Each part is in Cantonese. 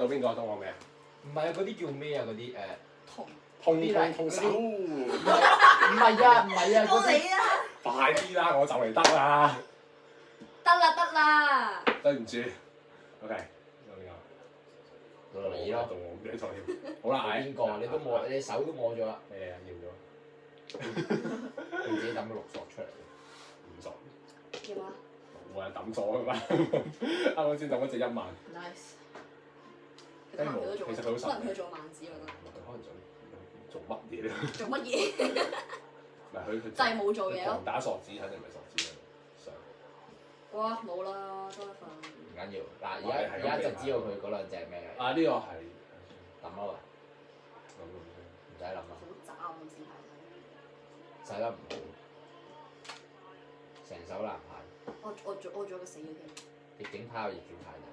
到邊個？到我未啊？唔係啊，嗰啲叫咩啊？嗰啲痛手，唔係啊，到你啦！快啲啦！我就嚟得啦。得啦！對唔住，OK，到邊個？到你咯，到我唔記得咗添。好啦，邊個？你都摸，你手都摸咗啦。咩啊？要咗你自己抌咗六索出嚟。唔熟。要啊冇啊，抌咗㗎嘛。啱啱先抌咗隻1萬。 ！Nice。雞毛其實佢好神。可能佢做萬子，我覺得。佢可能想做乜嘢咧？做乜嘢？唔係佢就係冇做嘢咯。狂打索子，肯定唔係索子啦。哇！冇啦，多一份。唔緊要，嗱而家就知道佢嗰兩隻咩嘅。啊！呢個係抌咯，唔使諗啦。好渣喎，姿態。使得唔好，成手難牌。我做個死咗添。逆境牌有逆境牌打。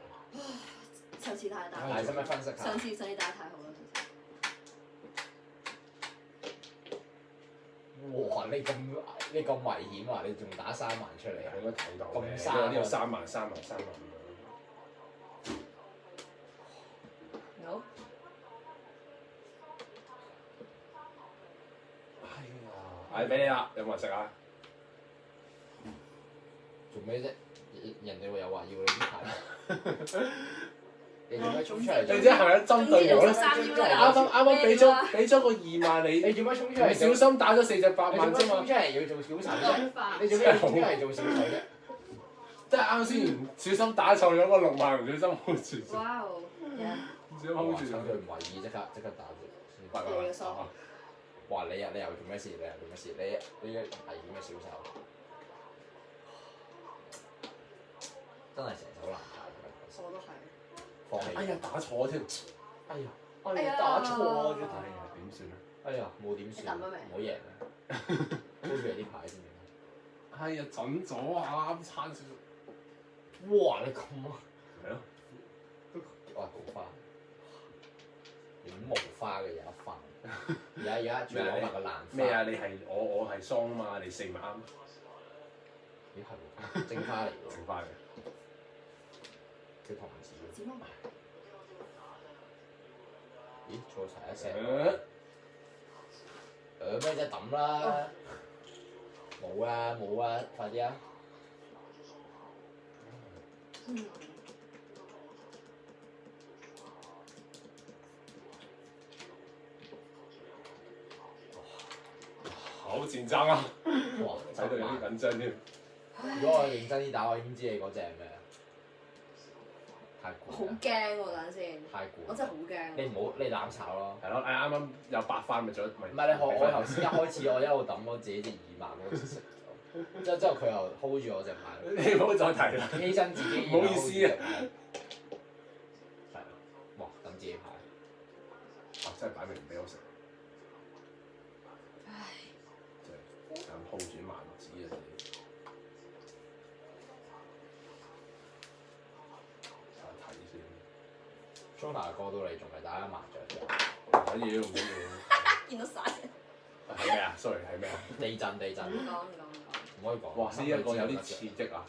上次太大。係使唔使分析下？上次打得太好啦，哇！你咁危險啊！你仲打3萬出嚟，係應該睇到嘅。咁3呢個3萬咁樣。好。係俾你啦，有冇人食啊？做咩啫？人哋會有話要你啲牌，你做咩衝出嚟？你知係咪針對我咧？啱俾咗個2萬你，你做咩衝出嚟？小心打咗4隻8萬啫嘛。衝出嚟要做小丑啫？你做咩衝出嚟做小丑啫？即係啱先唔小心打錯咗個6萬，唔小心 hold 住。哇哦！唔小心 hold 住。趁佢唔為意，即刻打住。你嘅數。哇！你又做咩事？你嘅危險嘅小手，真係成手難牌。我都係。放棄。哎呀，打錯添！哎呀！哎呀打錯咗。點算啊？哎呀，冇點算。你抌咗未？唔好贏啊！hold 住啲牌先。哎呀，準咗啊！啱差少。哇！你咁啊？係咯。哇！好花。點無花嘅有一分。而家仲攞埋個爛花。咩啊？你係我係桑啊嘛，你4萬啱。咦係喎，正花嚟喎。正花嘅。叫童子。點啊？咦錯齊一聲。咩啫抌啦！冇啊！快啲啊！好戰爭啊！哇！睇到有啲緊張添。如果我認真啲打，我已經知你嗰隻係咩。太攰。好驚喎！等陣先。太攰。我真係好驚。你唔好你攬炒咯。係咯，啱啱有8番咪做咗咪。唔係你學我頭先一開始我一路抌我自己隻2萬嗰隻食咗，之後佢又 hold 住我隻牌。你唔好再提啦。犧牲自己。唔好意思啊。係啊。哇！等自己牌。真係擺明唔俾我食。唉。真係鋪住萬子啊！睇先。Jonah 過到嚟仲係打緊麻雀啫。唔緊要。見到晒。係咩啊 ？sorry， 係咩啊？地震。唔講。唔可以講。哇！呢一個有啲刺激啊！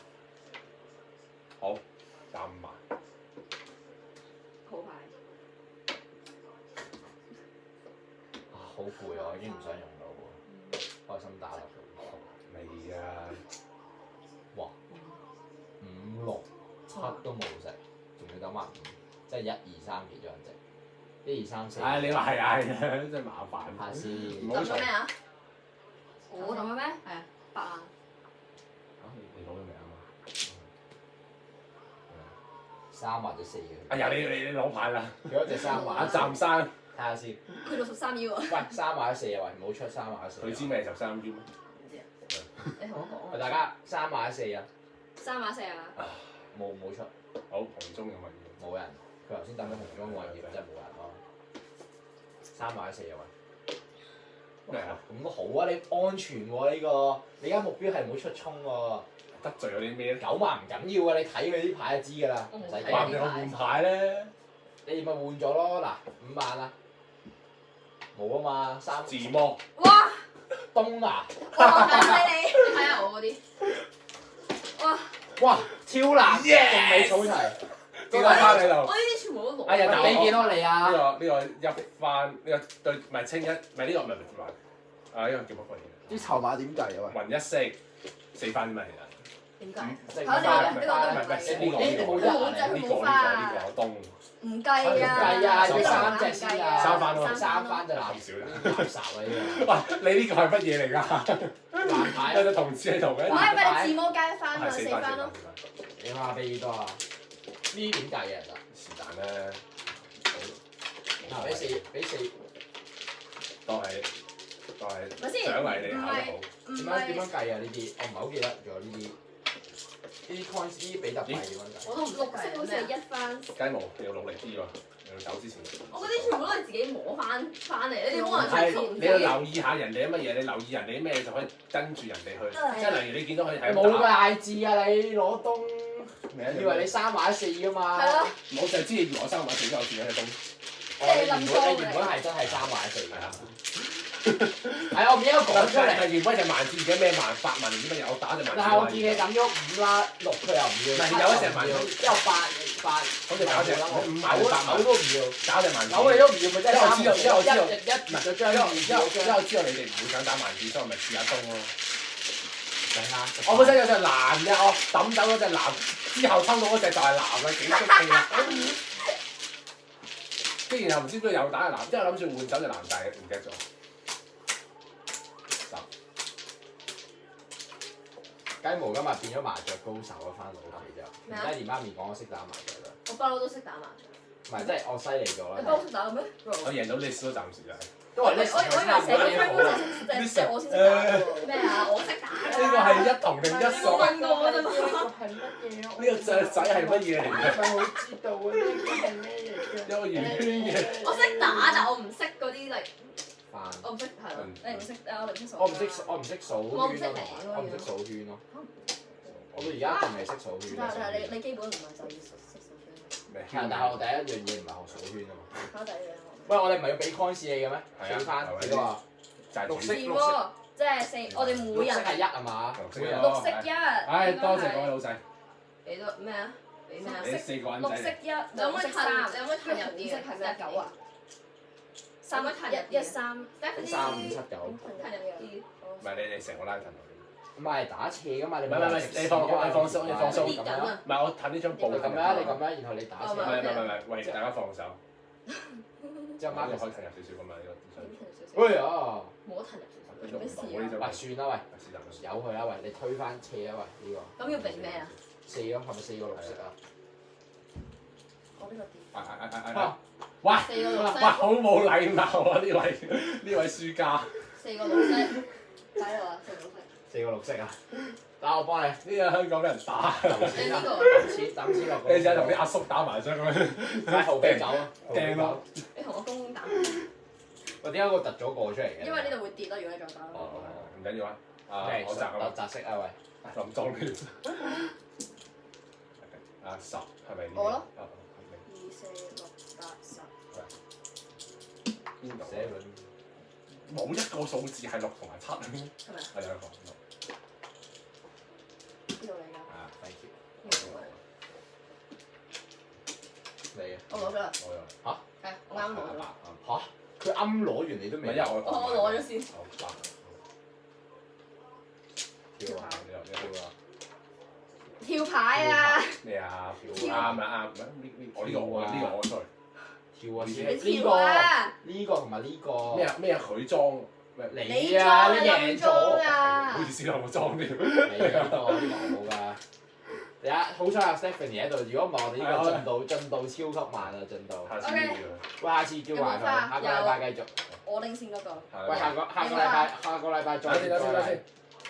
好，35萬。好牌。好攰啊！我已經唔想用到喎，開心打落去。未啊！哇！5、6、7都冇食，仲要等埋5，即係1、2、3幾張隻，1、2、3、4。唉，你話係啊，真係麻煩。下先。抌咗咩啊？我抌咗咩？係啊，8萬。你攞咗未啊嘛？3或者4嘅。哎呀！你攞牌啦！佢嗰隻3或者暫生。睇下先。佢63要喎。喂，3或者4啊！喂，唔好出3或者4。佢知咩13添？唔知啊。你同我講。喂，大家3或者4啊？3或者4啊？冇出。好，紅中有乜嘢？冇人。佢頭先抌咗紅中位嘅，真係冇人咯。3或者4啊喂。咩啊？咁都好啊！你安全喎呢個，你而家目標係唔好出衝喎。得罪咗啲咩咧？ 9萬唔緊要啊！你睇佢啲牌就知㗎啦，唔使驚。話唔定我換牌咧？你咪換咗咯，嗱5萬啊，冇啊嘛，3自摸。哇！東啊！哇！咁犀利！你睇下我嗰啲。哇！哇！超難，仲未儲齊。跌落翻你度。我呢啲全部都攞。哎呀但係你見到你啊？呢個入翻呢個對唔係清一，唔係呢個唔係啊呢個叫乜鬼嘢？啲籌碼點計啊？喂，雲一色4番嘛點解？食嚇飯呢個都唔唔係計呢個你冇冇得呢個東。唔計啊！計啊！你你三隻先啊！三番咯三番就少垃少啦。垃圾啊！呢喂，你呢個係乜嘢嚟㗎？個藍牌有隻同事喺度嘅。唔係咪自摸街翻啊？係四番咯。你話俾幾多啊？呢點計啊？是但咧，嗱，俾四，當係咪先獎勵你考得好。唔係，點樣計啊？呢啲我唔係好記得，仲有呢啲 coins 呢啲比特幣點樣計？我都唔識計好似係一番。雞毛你要努力啲喎，你要走之前。我嗰啲全部都係自己摸翻嚟，你哋冇人係識你要留意下人哋啲乜嘢，你留意人哋啲咩就可以跟住人哋去。即係例如你見到佢係冇個大字啊！你攞東，咩以為你3或者4噶嘛？係咯，我就知你攞3或者4都有錢嘅東。你原本係真係3或者4係啊。係我唔應該講出嚟。但原本隻萬字而家咩萬8萬唔知乜嘢，我打隻萬字。但係我見你抌咗5啦，6佢又唔要，唔係有一隻萬之後8，好似搞隻5萬8萬都唔要，搞隻萬字。扭你都唔要，咪真係因為我知道一跌咗張，因為二跌咗張。我知道你哋唔會想打萬字，所以我咪試下東咯。等下，我本身有隻藍嘅，我抌走嗰隻藍，之後抽到嗰隻就係藍啦，幾激氣啊！跟住然後唔知邊度又打隻藍，之後諗住換走隻藍，但係唔記得咗。雞毛今日變咗麻雀高手啊！翻到屋企之後，同爹哋媽咪講我識打麻雀啦。我不嬲都識打麻雀。唔係，即係我犀利咗你不嬲啦。識打嘅咩？我贏到 list 都暫時就係。因為呢我以為成個 friend 嗰隻即係我先識打喎。咩啊？我識打㗎。呢個係一同定一你冇數？問過我啫嘛。係乜嘢？呢個雀仔係乜嘢嚟嘅？佢好知道啊！呢個係咩嚟㗎？有個圓圈嘅。我識打，但我唔識嗰啲嚟。飯。我唔識係咯，你唔識我唔識數。我唔識數圈咯，我唔識數圈咯。我到而家仲未識數圈。但係你基本唔係就要識數圈。咩？但係我第一樣嘢唔係學數圈啊嘛。考第二樣。喂，我哋唔係要俾 coins 你嘅咩？係啊俾翻幾多啊？就係綠色是喎，即係4，我哋每綠色係人1係嘛？綠色一綠色1。唉，多謝各位老細，俾多咩啊？俾咩啊？你4個人綠色仔。 1，你可唔可以綠色褪？ 3，你可唔可以褪入啲紅色係咩9啊？可唔可以褪入啲1 3 3、5、7、9。褪入啲。唔係你成個拉騰落去。唔係打斜噶嘛？你唔係你放鬆，你放鬆。跌緊啊！唔係我睇呢張報你咁樣，你咁樣，然後你打斜。唔係，為大家放手。之後呢個 Marcus 可以褪入少少噶嘛？呢個哎呀！冇得褪入少少，呢做咩事啊？個唔到呢張。喂，算啦，喂，由佢啦，喂，你推翻斜啊，喂，呢個。咁要俾咩啊？ 4咯，係咪4個綠色啊？我呢個跌。喂， 4個綠哇，色，好冇禮貌啊！呢位輸家。 4個綠色，睇到啊，4個綠色。 4個綠色啊！打我幫你。呢個香港俾人打。抌錢啊！呢個抌錢落。你就係同啲阿叔打麻將咁樣。買後備酒啊！掟咯。你同我公打，喂，點解會突咗個出嚟嘅？因為呢度會跌啦，如果你再打。唔緊要啊。啊，我擲啊嘛。擲色啊喂！林莊亂。啊10係咪？我咯。2、2、4、6、8、10。邊度？寫冇一個數字係6同埋7。係咪啊？係兩個。呢度嚟㗎。啊 ，thank you。呢度嚟。你啊？我攞咗啦。我有。係，我啱攞咗。嚇？佢啱攞完你都唔係未？因為我我攞咗先。好跳啊！你又跳啊！跳牌啊！咩啊？跳啱啦啱。我呢個我 sorry。跳啊！你跳啊！呢個同埋呢個。咩佢裝？你啊！你贏咗啊！唔好意思啦，我裝添。你呢個冇㗎。而家好彩有 Stephanie 喺度，如果唔係我哋呢個進度超級慢啊！進度。下次呢喂，下次叫埋佢，下個禮拜繼續。我領先嗰個。喂，下個禮拜再。等先。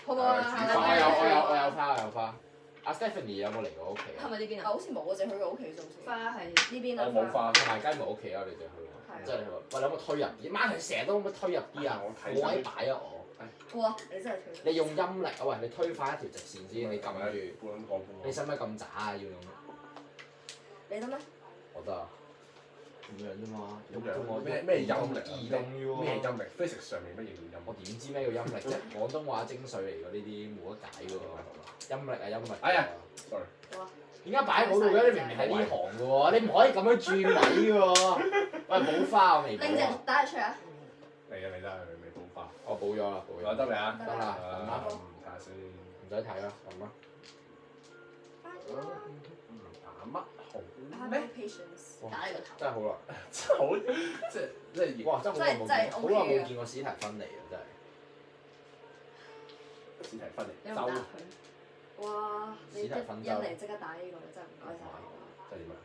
好唔好啊？我有花。阿 Stephanie 有冇嚟過屋企啊？係咪呢邊啊？好似冇啊，淨係去過屋企做事。花係呢邊啊。我冇花。同埋雞毛屋企啊！你哋去過。真係喎！喂，你有冇推入啲？媽，佢成日都咁樣推入啲啊！冇位擺啊我。哇！你真係推。你用陰力啊！喂，你推翻一條直線先，你撳住。你使唔使咁渣啊？要用？你得咩？我得啊。咁樣啫嘛。咩陰力？移動喎。咩陰力 ？physics 上面乜嘢叫陰？我點知咩叫陰力啫？廣東話精髓嚟㗎，呢啲冇得解㗎喎。陰力啊陰力。哎呀，sorry。點解擺喺嗰度嘅？你明明係呢行嘅喎，你唔可以咁樣轉位嘅喎。喂，補花我未拎隻補啊！打出嚟啊！嚟啊嚟啦，未補花。我補咗啦，補咗。得未啊？得啦，咁咁啊，睇下先。唔使睇啦，咁啊。打乜好 Have 咩？ patience，打你個頭。真係好耐。好即係哇！真係好耐冇見，好真係耐 OK 冇見過史提芬嚟啊！真係。史提芬你嚟周有冇打佢？哇！你一史提芬州嚟即刻打呢個，真係唔該晒。即係點啊？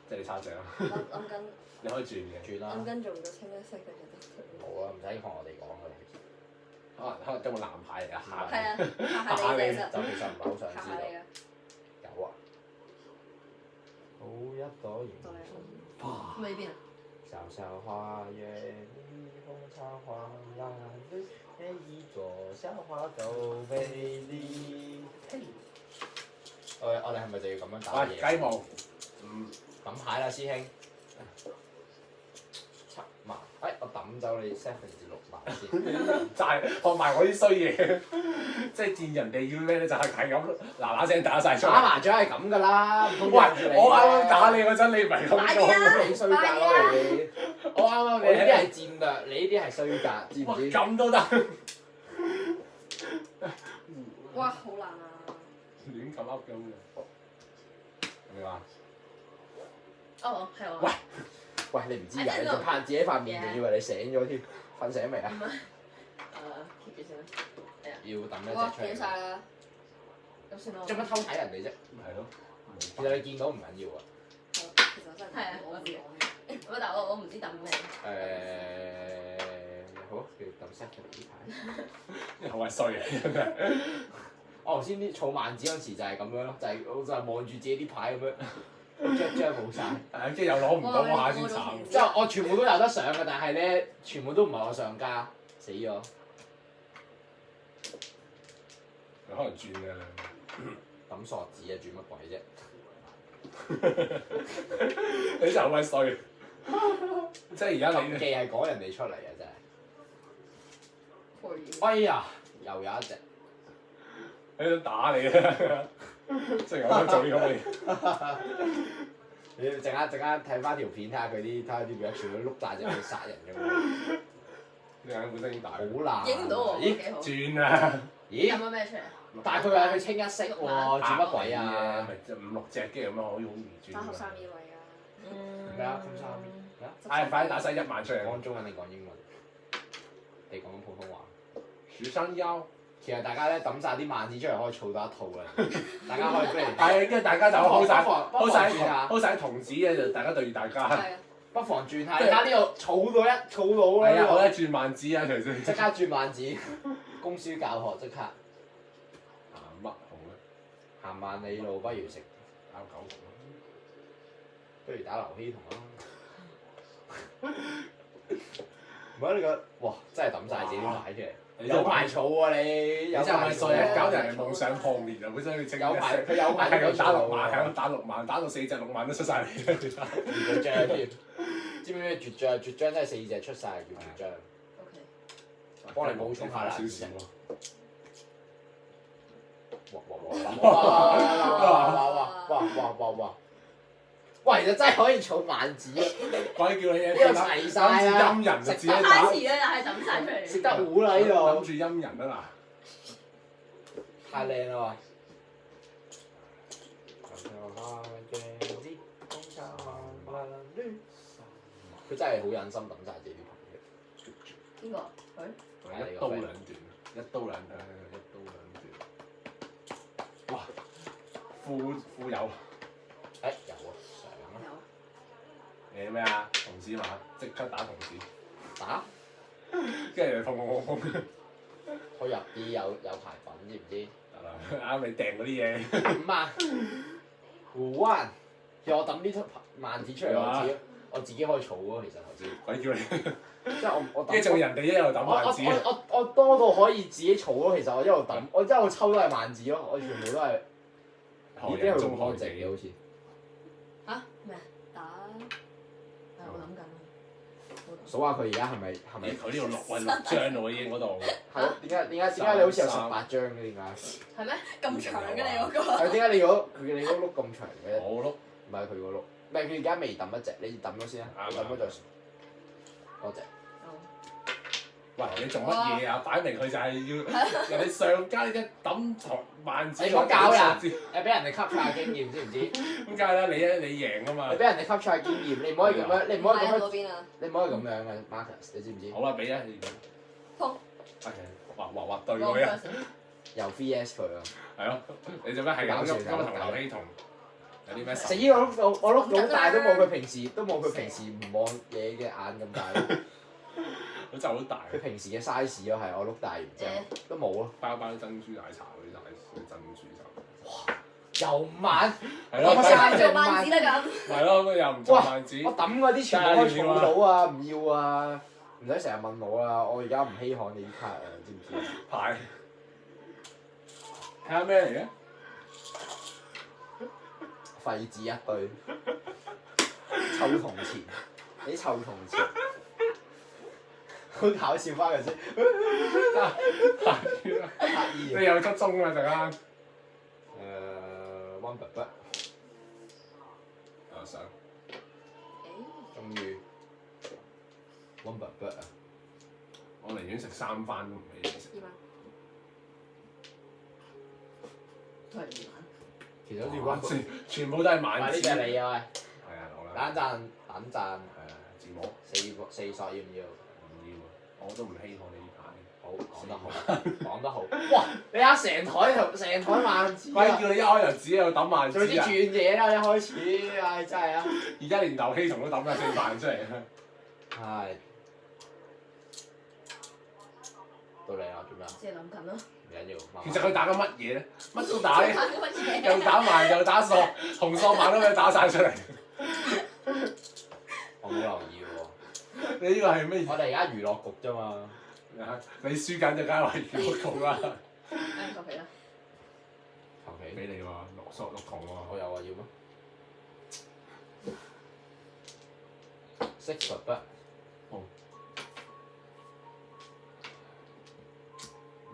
即係你差獎，諗緊你可以轉嘅。轉啦。諗緊做唔到清一色嘅就得。冇啊，唔使同我哋講㗎啦。可能今日藍牌嚟啊！係啊，嚇下你其實就其實唔係好想知道。嚇下你啊！有啊。好一朵螢對花，咁喺邊啊？小小花園，蜜蜂插花藍綠，每一朵小花都美麗。我哋係咪就要咁樣打喂，嘢？雞毛，抌牌啦，師兄。7萬，我抌走你7至6萬先。就係學埋我啲衰嘢，即係見人哋要咩咧，就係咁嗱嗱聲打晒出嚟。打麻雀係咁㗎啦。喂，我啱啱打你嗰陣，你唔係咁做。你衰格咯你！我啱啱你呢啲係戰略，你呢啲係衰格，知唔哇，知？咁都得？哇，好難啊！亂咁噏咁嘅，明嘛？哦，係我。喂喂，你唔知 I 㗎？ didn't 你 know. 仲拍自己塊面，仲以為你醒咗添，瞓醒未啊？ keep 住先啦。要抌一哇，隻出嚟。幾晒啦！咁算啦。做乜偷睇人哋啫？係咯，其實你見到唔緊要啊。其實真係係啊我唔講嘅。喂，但我唔知抌咩。好，叫抌 second 呢排。好鬼衰啊！真係。我頭先啲儲萬紙嗰時就係咁樣咯，我就係望住自己啲牌咁樣，張冇晒。係，跟住又攞唔到下先慘。之後我全部都有得上嘅，但係咧全部都唔係我上家，死咗。可能轉嘅，抌傻紙啊，轉乜鬼啫？你真係好鬼衰。即係而家你禁忌係講人哋出嚟啊，真係。 For you。哎呀，又有一隻。喺度打你啊！即係我做呢咁嘅嘢。你陣間睇翻條片睇下佢啲片，全部碌大隻去殺人咁樣。你眼本身已經大。好難。影唔到我，咦？幾好。轉啊！咦？抌咗咩出嚟？但係佢話佢清一色喎，轉乜鬼啊？咪就5、6隻機咁樣可以好易轉。打合三二位啊！咩啊？咁三咩啊？唉，快啲打晒1萬出嚟！講中文定講英文？你講緊普通話。鼠生腰。其實大家咧抌晒啲萬紙出嚟可以儲到一套嘅，大家可以不如係，跟住大家就 hold 晒不妨轉下， hold 晒童子嘅就大家對住大家。係啊，不妨轉下。而家呢度儲到啦，係啊，我咧轉萬子啊，隨時。即刻轉萬紙，供書教學即刻。乜好咧？行萬里路不如食，打狗同不如打劉希同啦。唔係你個，哇！真係抌晒自己啲牌出嚟。有排儲喎你，你真係衰啊！搞到人哋夢想破滅啊！本身佢有排佢有排係咁打6萬，係咁打6萬，打到4隻6萬都出晒嚟。絕張添，知唔知咩絕張？絕張真係4隻出晒叫絕張。 OK。幫你補充下啦少少喎。哇！哇！其實真係可以儲萬紙啊！鬼叫你呢個齊晒啦，陰人就自己開打，始咧，但係抌晒出嚟。食得好啦呢諗度，住陰人啊太靚啦佢真係好忍心抌晒自己啲牌嘅。邊個？佢？嗱，一刀兩斷，一刀兩斷。哇！富有。有啊，上啊！有。誒咩啊？童子嘛，即刻打童子。打？跟住就砰！可以入啲有牌粉，知唔知？得啦，啱你訂嗰啲嘢。 5萬，5萬。其實我抌呢出萬紙出嚟，我自己可以儲咯。其實頭先。鬼叫你！即係我跟住仲人哋一路抌萬紙。我多到可以自己儲咯。其實我一路抌，我一路抽都係萬紙咯。我全部都係。已經係中學籍嘅好似。嚇咩啊？打係我諗緊啊。數下佢而家係咪佢呢度6張咯喎已經嗰度。係咯？點解你好似有18張嘅？點解？係咩？咁長嘅你嗰個？係點解你嗰碌咁長嘅？我碌唔係佢嗰碌，唔係佢而家未抌一隻，你抌咗先啊！你抌咗再數。多謝。喂，你做乜嘢啊？擺明佢就係要人哋上家，你嘅抌萬字。你講教人，你俾人哋吸取下經驗，知唔知？咁梗係啦，你贏啊嘛。你俾人哋吸取下經驗，你唔可以咁樣，你唔可以咁樣，邊啊？你唔可以咁樣嘅 Marcus，你知唔知？好啦，俾啊，你碰。畫對佢啊！又 VS 佢啊！係咯，你做咩係咁？今日同劉希同有啲咩？死我碌到大都冇佢平時唔望嘢嘅眼咁大咯。佢真係好大。佢平時嘅 size 咯，係我碌大完之後都冇咯。包珍珠奶茶嗰啲珍珠就。哇！又慢。係咯。做萬子啦咁。係咯，又唔做萬子。我抌嗰啲全部都儲到啊！唔要啊！唔使成日問我啊！我而家唔稀罕你啲卡啊，知唔知啊？牌。睇下咩嚟嘅？廢紙一堆，臭銅錢，啲臭銅錢，好搞笑翻嚟先。你又出鐘啦陣間。One but 想。終於 One but 啊！我寧願食3番都唔俾你食。都係2萬。其實好似 One 全部都係萬字。呢隻你啊喂！係啊，攞啦。等陣字幕4索要唔要？唔要，我都唔稀罕你呢排。好，講得好。哇！你睇成台萬字鬼叫你一開頭自己又抌萬字啊！做啲轉嘢啦，一開始，唉真係啊！而家連劉希同都抌咗4萬出嚟啊！係。到你啦，做咩啊？即係諗緊咯。唔緊要。其實佢打緊乜嘢咧？乜都打嘅，打緊乜嘢？又打埋又打索，紅索馬都俾佢打晒出嚟。我冇留意喎。你呢個係咩？我哋而家娛樂局啫嘛。你輸緊就梗係話娛樂局啦。求其啦。求其。俾你喎，6索6筒喎。我有啊，要咩？6but 好。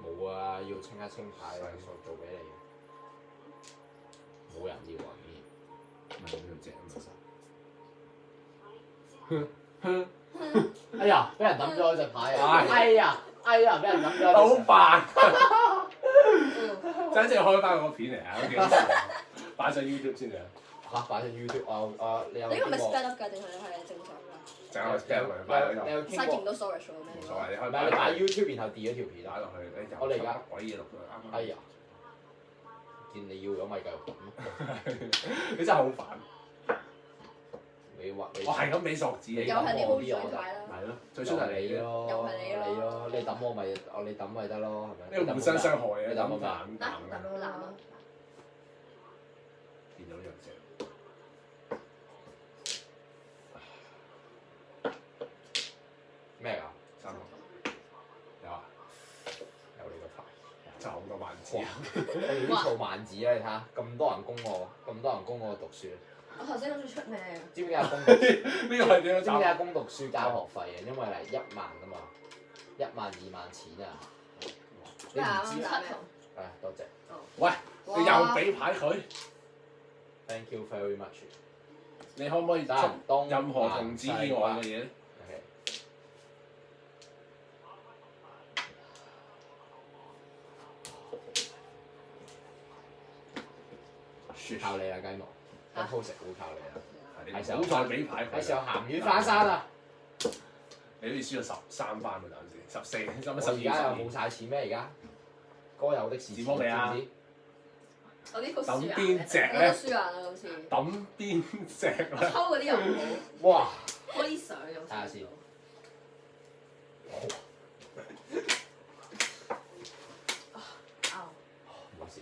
冇啊，要清一清牌啊，做俾你。冇人要啊呢？唔係呢隻咁哎呀！俾人抌咗我隻牌啊！哎呀！俾人抌咗。好煩。真係開翻個片嚟啊！幾好笑，擺上 YouTube 先啊！嚇！擺上 YouTube 你有呢個咪傾過？ sped up 㗎定係正常㗎？就係 spam 嚟擺喺度。你有傾過？刪極都 storage 喎咩？冇所謂，你可以唔係你擺 YouTube 然後 delete 咗條片打落去，你我哋而家鬼嘢落去啱啱。哎呀！見你要咗咪繼續抌。你真係好煩。我係咁俾索子你。又係你好水牌啦。係咯，最衰係你咯。又係你咯。你抌我咪你抌咪得咯，係咪？呢個互相傷害嘅，你抌我咁咪。得，抌到難咯。見到呢樣嘢。咩㗎？3個。有啊。有你個牌。就好多萬字。我要啲儲萬字啊！你睇下，咁多人供我讀書。我頭先諗住出咩？知唔知阿公讀書？呢個係點樣知唔知阿公讀書交學費啊？因為嚟1萬啊嘛，1萬2萬錢啊！你唔知7筒。多謝。喂，你又俾牌佢？ Thank you very much。你可唔可以出任何童子以外嘅嘢咧？靠你啦，雞毛！一鋪食會靠你啦。係時候再俾牌佢。係時候鹹魚翻山啦！你好似輸咗13番喎，暫時14，我而家又冇晒錢咩？而家該有的是錢，知唔知？我呢套輸抌硬邊隻嘅，咧？輸硬啦今次。抌邊隻咧？抽嗰啲又唔好，哇！開啲相又睇下先。冇事。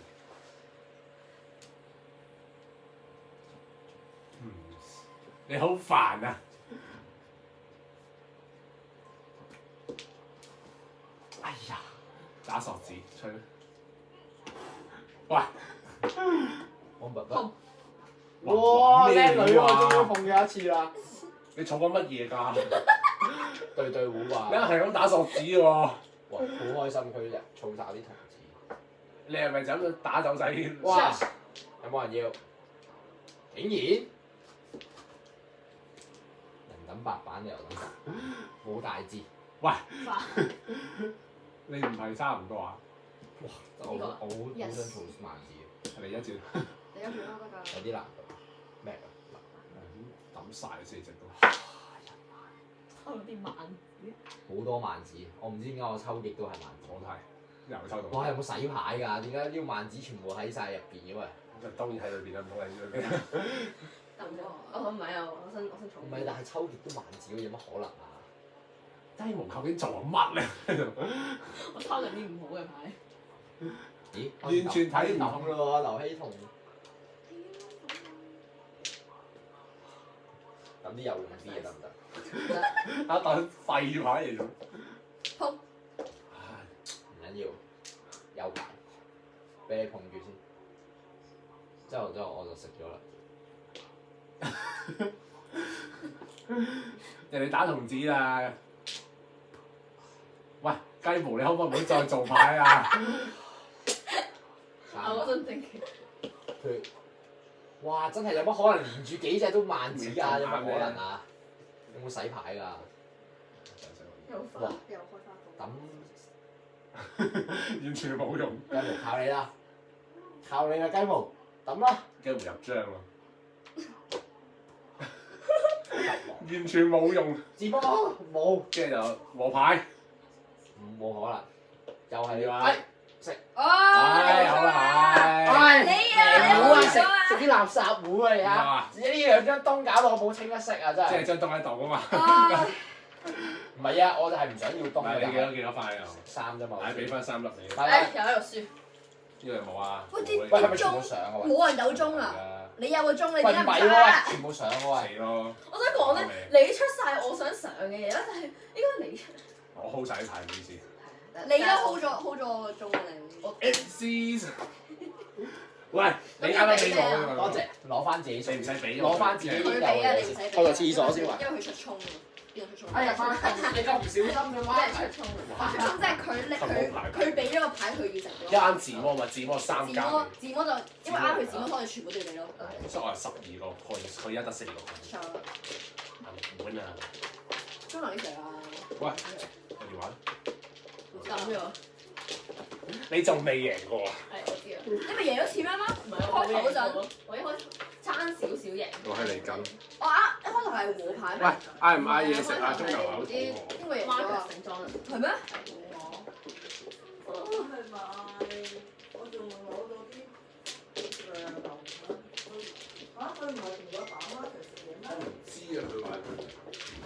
你好煩啊！哎呀，打索子吹。喂！哇！靚女喎，終於碰咗一次啦！你坐緊乜嘢㗎？對胡你啊！係咁打索子喎，哇，好開心，佢日儲晒啲同志。你係咪就咁打走仔？哇！有冇人要？竟然人等白板又冇大字。喂，花你唔係差唔多啊？我好想儲萬字，你一轉你有轉啦得㗎。有啲難度。咩㗎？抌晒4隻都。抽到啲萬好多萬字，我唔知點解我抽極都係萬字。我睇又抽到。哇！有冇洗牌㗎？點解呢個萬字全部喺晒入邊嘅喂？當然喺裏邊啦，唔好喺裏邊。得唔得？我唔係啊，我想重。唔係，但係抽極都萬字，有乜可能啊？低毛究竟做乜咧？我抽緊啲唔好嘅牌。咦？完全睇唔諗咯，劉希同諗啲有用啲嘅得唔得？打打廢牌嚟做。碰。唉，唔緊要，有牌，俾你碰住先。之後我就食咗啦。人哋打童子啦。喂，雞毛你可唔可以再做牌啊？我真正佢，哇！真係有乜可能連住幾隻都萬字㗎？有乜可能啊？有冇洗牌㗎？又哇！又開花抌完全冇用。雞毛靠你啦，靠你啦雞毛，抌啦！雞毛入張啊！完全冇用，字波冇，跟住就和牌。冇可能，又係你話話。哦。唉，好啦，唉。唉，你啊，好啊，你食啲垃圾糊啊你啊！呢兩張燈搞到我冇清一色啊真係。即係張東喺度啊嘛。啊。唔係啊，我就係唔想要燈啊。你幾多塊啊？ 3啫嘛。唉，俾翻3粒你。係啦。又喺度輸。呢個有冇啊？喂啲喂，係咪全部上啊？喂。冇人有鐘啊！你有個鐘，你喂，點解唔唔係喎，打啊？全部上喎。死咯！我想講咧，你出晒我想上嘅嘢啦，但係應該你出。我 hold 晒啲牌，唔好意思。你都 hold 咗個鐘啊你。我 X。喂，你啱啱俾我㗎嘛？多謝，攞翻自己數。你唔使俾攞翻自己佢俾啊，你唔使俾。去個廁所先話。因為佢出衝啊，邊個出衝？哎呀，你咁唔小心嘅話。即係出衝啊！出衝即係佢俾咗個牌，佢要食一咗。啱字魔咪字魔3字加魔字魔就因為啱佢字魔，所以全部都要俾咯。所以我係12個 point，佢而家得4個 point。錯。唔會啊！中流呢隻啊！喂，有電話？抌咗。你仲未贏過啊？係我知啊。你咪贏咗錢咩嗎？唔係我冇贏過，我一開差少少贏。我係嚟緊。我一開頭係和牌咩？喂，嗌唔嗌嘢食啊？中油啊，好肚餓。邊個贏咗啊？成裝啦。係咩？我去買，我仲攞咗啲牛扒。佢唔係同我爸媽一齊食嘢咩？唔知啊，佢話。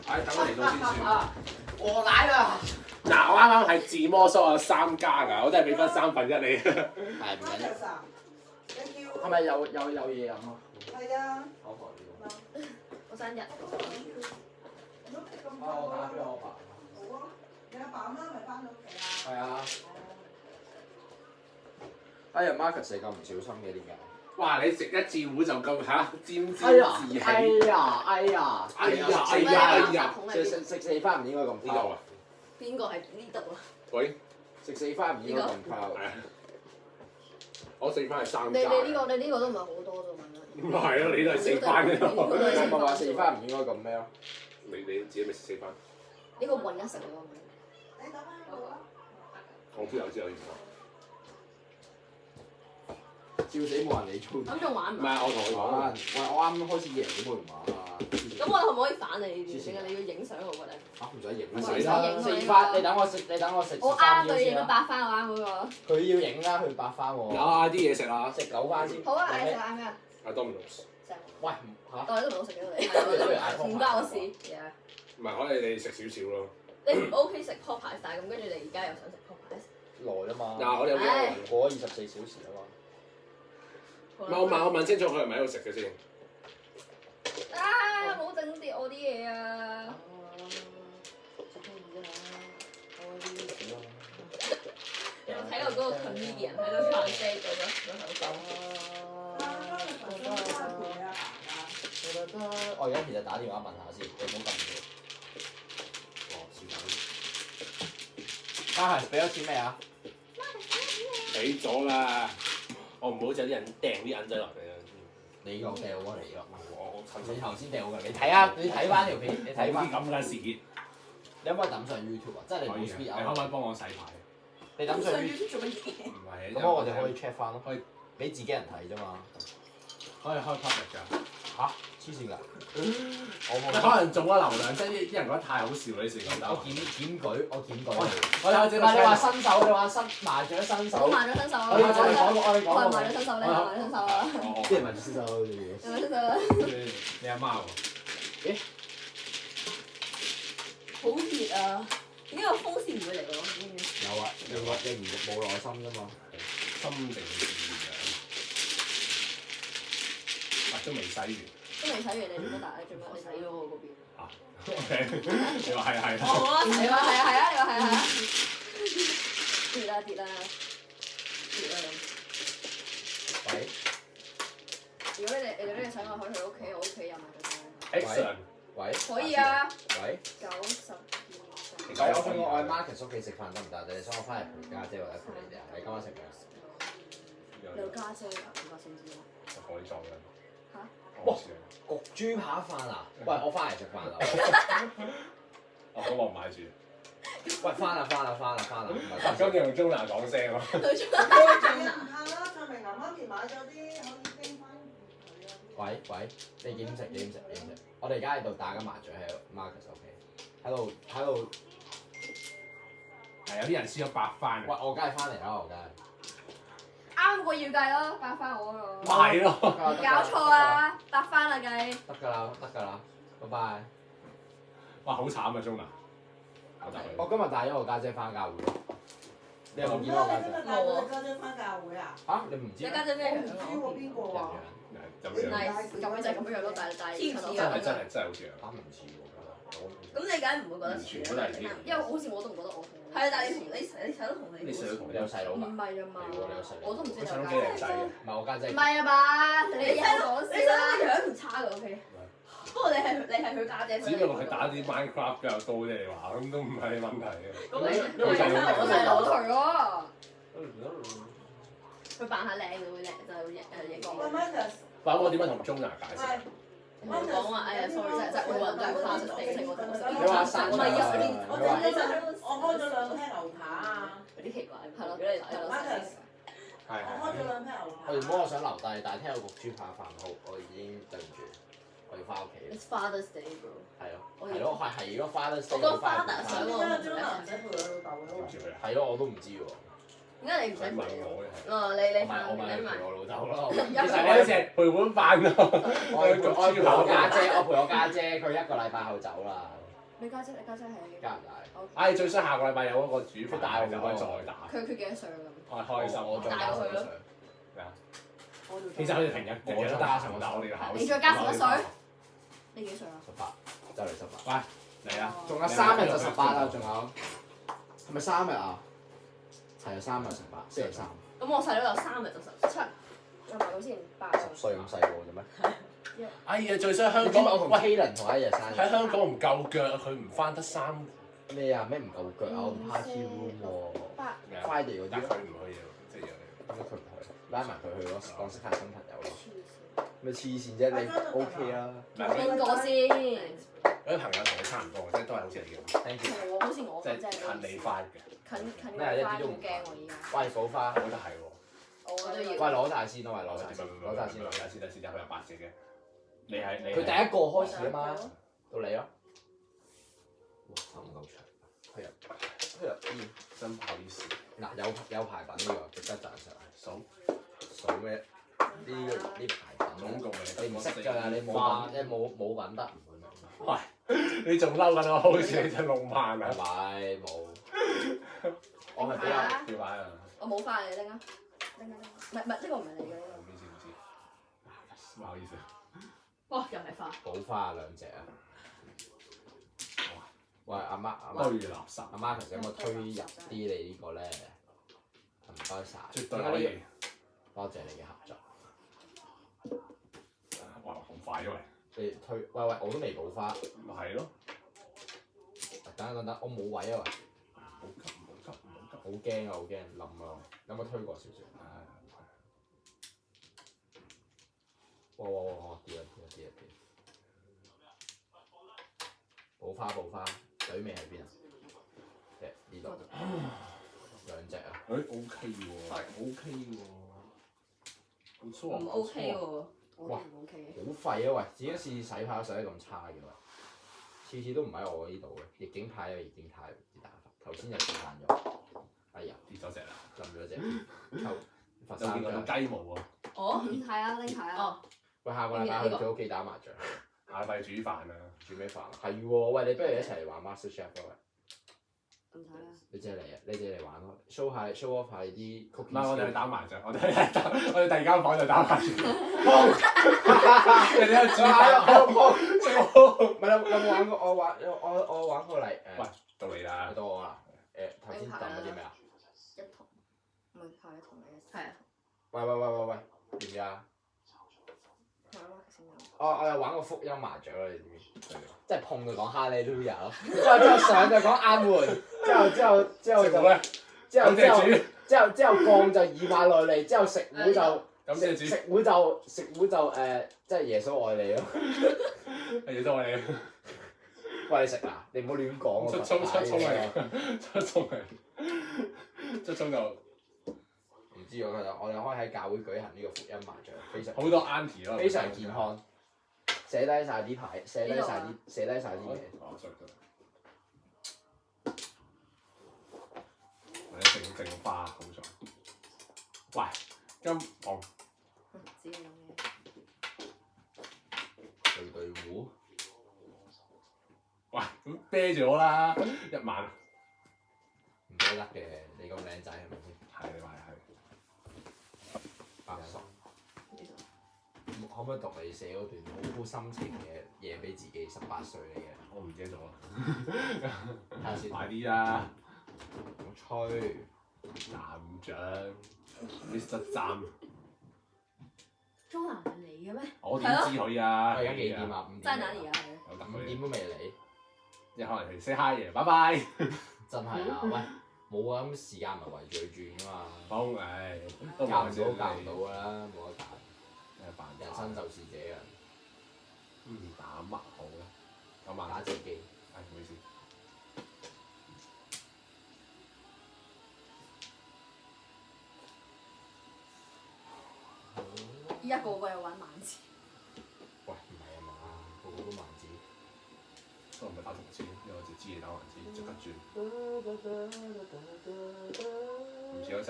唉，等我嚟到先算。和奶啦！嗱，我啱啱係自摸索啊3加㗎，我真係俾翻1/3你。係唔緊要。你叫係咪有嘢飲啊？係啊。好渴呢我生日。個。我打俾我爸。好啊，你阿爸阿媽咪翻到屋企啊？係啊。哎呀 ，Marcus 係咁唔小心嘅點解？哇！你食一次糊就咁嚇沾沾哎呀自喜。哎呀哎呀！食4番唔應該咁呢度啊！邊個係呢度啊？喂，食4番唔應該咁靠。我4番係3你加。呢個都唔係好多啫嘛。唔係啊！你都係4番嘅我咯。咪話4番唔應該咁咩咯？你自己咪食4番。呢個混一食咯。你等翻我啊！我知有原來。照死冇人理操。咁仲玩唔唔係，我同佢講。喂，我啱開始贏點會唔玩啊？咁我可唔可以反你呢啲？定係你要影相我覺得？嚇唔使影唔啦，使影4番，你等我食我啱對影咗8番，我啱嗰個。佢要影啦，佢8番喎。有嗌啲嘢食啊！食9番先。好啊，嗌食嗌咩啊？嗌 Domino's。喂嚇，但係都唔好食咗你。不如嗌唔關我事。唔係，可以你食少少咯。你唔 OK 食 pop 牌晒，咁跟住你而家又想食 pop 牌？耐啊嘛。嗱，我有唉咩？過咗24小時啊嘛。我問清楚佢係咪喺度食嘅先。啊！冇整跌我啲嘢啊！有冇睇過嗰個 comedian 喺度 translate 嗰個口我而家其實打電話問下先，你唔好撳住。啊係俾咗錢未啊？俾咗啦，我唔好就有啲人掟啲銀仔落嚟啊！你個掉啊你個，我你頭先掉嘅，你睇下你睇翻條片，你睇翻睇啲。咁嘅事，你可唔可以抌上 YouTube 啊？即係你冇可以嘅。 speed 你可唔 out。可以幫我洗牌？你抌上上 YouTube， YouTube 做乜嘢？唔係，咁我哋可以 check 翻咯，可以俾自己人睇啫嘛。可以開 public 㗎。嚇黐線㗎！我冇。可能中咗流量，即係啲人覺得太好笑呢事咁我檢舉，我檢舉你。我有隻唔係你話新手，你話麻雀新手。我賣咗新手啦，我哋講過，我哋講過。我係賣咗新手咧，賣咗新手啦，啲人賣咗新手嘅嘢。賣咗新手啦，你阿媽喎？好熱啊！點解個風扇唔會嚟喎？有啊，你冇耐心啫嘛。心定自然都未洗完。都未洗完，你做乜打？你做乜？你洗咗我嗰邊。啊，OK，你話係係。好啦，你話係啊係啊，你話係啊。跌啦跌啦跌啦！喂如果你哋想我可以去屋企，我屋企有埋咗 Excellent。喂。可以啊。喂。 92。喂，我想我喺 Marcus 屋企食飯得唔得？你哋想我翻嚟陪家姐或者陪你哋啊？你今晚食咩啊？你有家姐㗎？你話先知啊？可以撞嘅。嚇！哇！焗豬扒飯啊！喂，我翻嚟食飯啦！哦，咁我唔買住。喂，翻啦！今日用中南講聲喎。你唔怕啦，蔡明南媽咪買咗啲可以叮翻佢啊！喂，你幾點食？我哋而家喺度打緊麻雀喺 Marcus 屋企，喺度。係有啲人輸咗8番。喂，我梗係翻嚟啦，我梗係。啱個要計咯，8番我嗰個。咪係咯。搞錯啊！8番啦計。得㗎啦，拜拜。哇！好慘啊，中南。我今日帶咗我家姐翻教會咯。你有冇見到我家姐？帶我家姐翻教會啊？嚇，你唔知你？家姐咩樣唔知喎邊個啊？咁樣。咁樣就係咁樣咯，但係似唔似啊？真係好似啊！啱唔似喎，咁你梗係唔會覺得似全部都係似。因為好似我都唔覺得我同。係啊，但係你細佬同你。你細佬同你有細佬㗎？唔係啊嘛，係喎你有細佬我都唔知你有細佬家姐。幾靚仔嘅。唔係我家姐。唔係啊嘛，你又講你細佬笑啦。樣唔差㗎 OK。不過你係佢家姐。只不過佢打啲 Minecraft 比較多啫，你話咁都唔係問題嘅。咁你因為細佬我細佬頹喎。佢扮下靚就會靚，就會認喂講。 ，Marcus，但我點樣同中南解釋？唔好講話，哎呀，sorry，真係奧運都係花式地性，我同你話生唔係啊，我開咗2 pair 牛扒啊！有啲奇怪。係咯，如果你睇到 Marcus，係我開咗2 pair 牛扒。我原本我想留低，但係聽到焗豬扒飯好，我已經對唔住，我要翻屋企。 It's Father's Day bro。係咯，如果翻得我覺得 father 想點我解張男仔陪佢老豆嘅喎？點知佢啊？係咯，我都唔知喎。點解你唔使問陪我嘅係。哦，你我咪陪我老豆咯。其實我哋成日陪碗飯咯。我陪我家姐，我陪我家姐，佢1個禮拜後走啦，你家姐係加拿大。唉，最衰下個禮拜有嗰個煮飯大就可以再打。佢幾多歲啊咁？我係開心。我再加11歲。我做其實佢哋平日都加上，但係我哋要考試。你再加11歲？你幾歲啊？ 18，就嚟18。嚟啊！仲有3日就18啦，仲有係咪3日啊？係啊，3日18，星期三。咁我細佬有3日就17。有埋到先8 10歲咁細個啫咩？哎呀，最衰香你知唔知我港同 Kalen 同一日生日？喺香港唔夠腳，佢唔翻得3。咩啊？咩唔夠腳啊？我唔 party room 喎，Friday 嗰啲咯。但佢唔去即係咁佢唔去，拉埋佢去咯，當識下新朋友咯。咪黐線啫，你 OK 啊邊個先？有啲朋友同你差唔多，即係都係好似你咁， ？Thank you。我好似我即係咁，即係近你翻嘅。近咩啊一啲好都唔驚喎依家。喂，補花我。覺得係喎。我都要。喂，攞大先咯，喂，攞攞大先，曬先，攞大先。攞曬先，等先，佢有8隻嘅。你係佢第一個開始啊嘛，到你咯。哇，手唔夠長。係啊，真不好意思。嗱，有牌品呢個，值得讚賞。數咩？呢牌品總共你唔識㗎啦，你冇品德唔會明。喂，你仲嬲緊我？好似你隻龍萬啊！係咪冇？我係比較吊牌啊！我冇花你拎啊！拎啊！唔係呢個唔係你嘅呢個。唔知，唔好意思。哇，又係花。補花啊2隻啊！喂，阿媽，堆垃圾。阿媽，其實有冇推入啲你呢個咧？唔該晒，絕對可以。多謝你嘅合作。哇，咁快嘅喂！你推，喂，我都未補花。咪係咯。等，我冇位啊喂！冇急冇急冇急。好驚啊好驚，冧啊！有冇推過少少？哇！跌啊！補花，隊尾喺邊啊？呢度兩隻啊！誒 OK 喎，OK 喎，唔錯唔 OK 喎，哇唔 OK 好廢啊喂！自己一次洗牌都洗得咁差嘅喂，次次都唔喺我呢度嘅，逆境牌有逆境牌啲打法，頭先就跌爛咗，哎呀跌咗隻啦，冧咗隻，抽佛就見到山嘅。雞毛喎，哦，係啊，拎牌啊。哦，喂，下個禮拜去佢屋企打麻將，嗌費煮飯啊，煮咩飯啊？係喎，喂，你不如一齊嚟玩 Master Chef 啊喂！唔睇啦。你借嚟啊！你借嚟玩咯，show off 下你啲 cooking。唔係我哋去打麻將，我哋第二間房就打麻將，人哋喺煮飯，唔係你有冇玩過？我玩過嚟喂，到你啦，到我啦。頭先抌咗啲咩啊？一筒，唔係係一筒嚟嘅。係啊。喂，要唔要啊？係啊，先有。我有玩過福音麻雀咯，你知唔知？即係碰就講哈利路亞咯，之後上就講阿門，之後就咧，感謝主，之後降就以馬內利，之後食糊就感謝主，食糊就即係耶穌愛你咯。耶穌愛你，喂，你食啊？你唔好亂講喎。出衝就唔知喎，我哋可以喺教會舉行呢個福音麻將，非常好多 auntie 咯，非常健康，寫低晒啲牌，寫低晒啲嘢。哦，sorry。或者剩花好咗。喂，金黃自己諗嘢。對糊。喂，咁啤住我啦，1萬。唔多得嘅，你咁靚仔係咪先？係你話係。白叔。可唔可以讀你寫嗰段好深情嘅嘢俾自己18歲嚟嘅？我唔記得咗啦。睇下先。快啲啊！好吹。男長 Mr. 站，中南係你嘅咩？我點知佢啊？我而家幾點啊？5點。真係哪嚟啊？有得5佢。點都未嚟。即係可能係 say hi 嘅，拜拜。真係啊！喂，冇啊！咁時間唔係圍住佢轉㗎嘛。好，唉，都教唔到㗎啦，冇得揀。人生就是這樣。打乜好咧？9萬打自己。唉，唔好意思。依家個個又玩萬字。喂，唔係啊嘛，個個都萬字。都唔係打銅錢，因為我只知你打橫字，即刻轉。唔似嗰首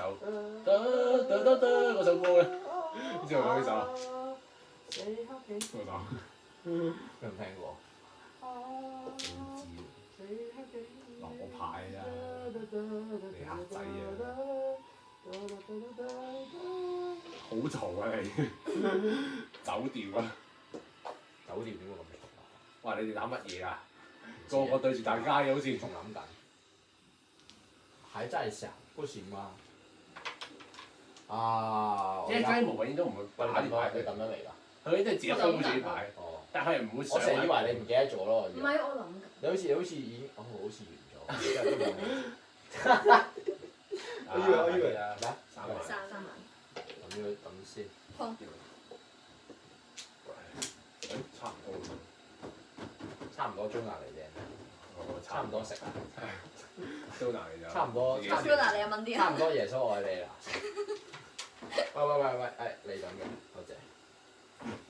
嗰首歌嘅，你知我講呢首啊？邊個講？有冇聽過？唔知攞牌啊！你客仔啊！好嘈啊你！走調啊！酒店點會咁嘈啊？哇！你哋打乜嘢啊？個個對住大家嘅好似。仲諗緊。係真係成不行嗎？啊！即係雞毛永遠都唔會喂，打啲牌你抌得嚟㗎？佢都係自己 hold 住啲牌，哦。但係唔會上。我成日以為你唔記得咗咯。唔係我諗緊。你好似已經，好似完咗。我以為啊。咩啊？3萬。 3萬。抌先。碰。差唔多中牙嚟啫。差唔多食啊。都難嚟就。差唔多。Jona 你有問啲啊？差唔多耶穌愛你啦。喂，你咁嘅，多謝。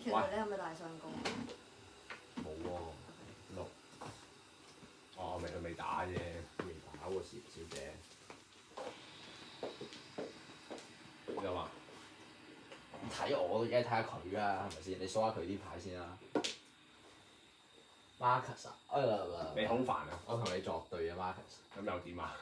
其實你係咪大相公？冇喎。6。哦，佢未打啫。未打喎，小姐。你話？睇我梗係睇下佢啊，係咪先？你數下佢啲牌先啦。Marcus 啊，你好煩啊！我同你作對啊，Marcus。咁又點啊？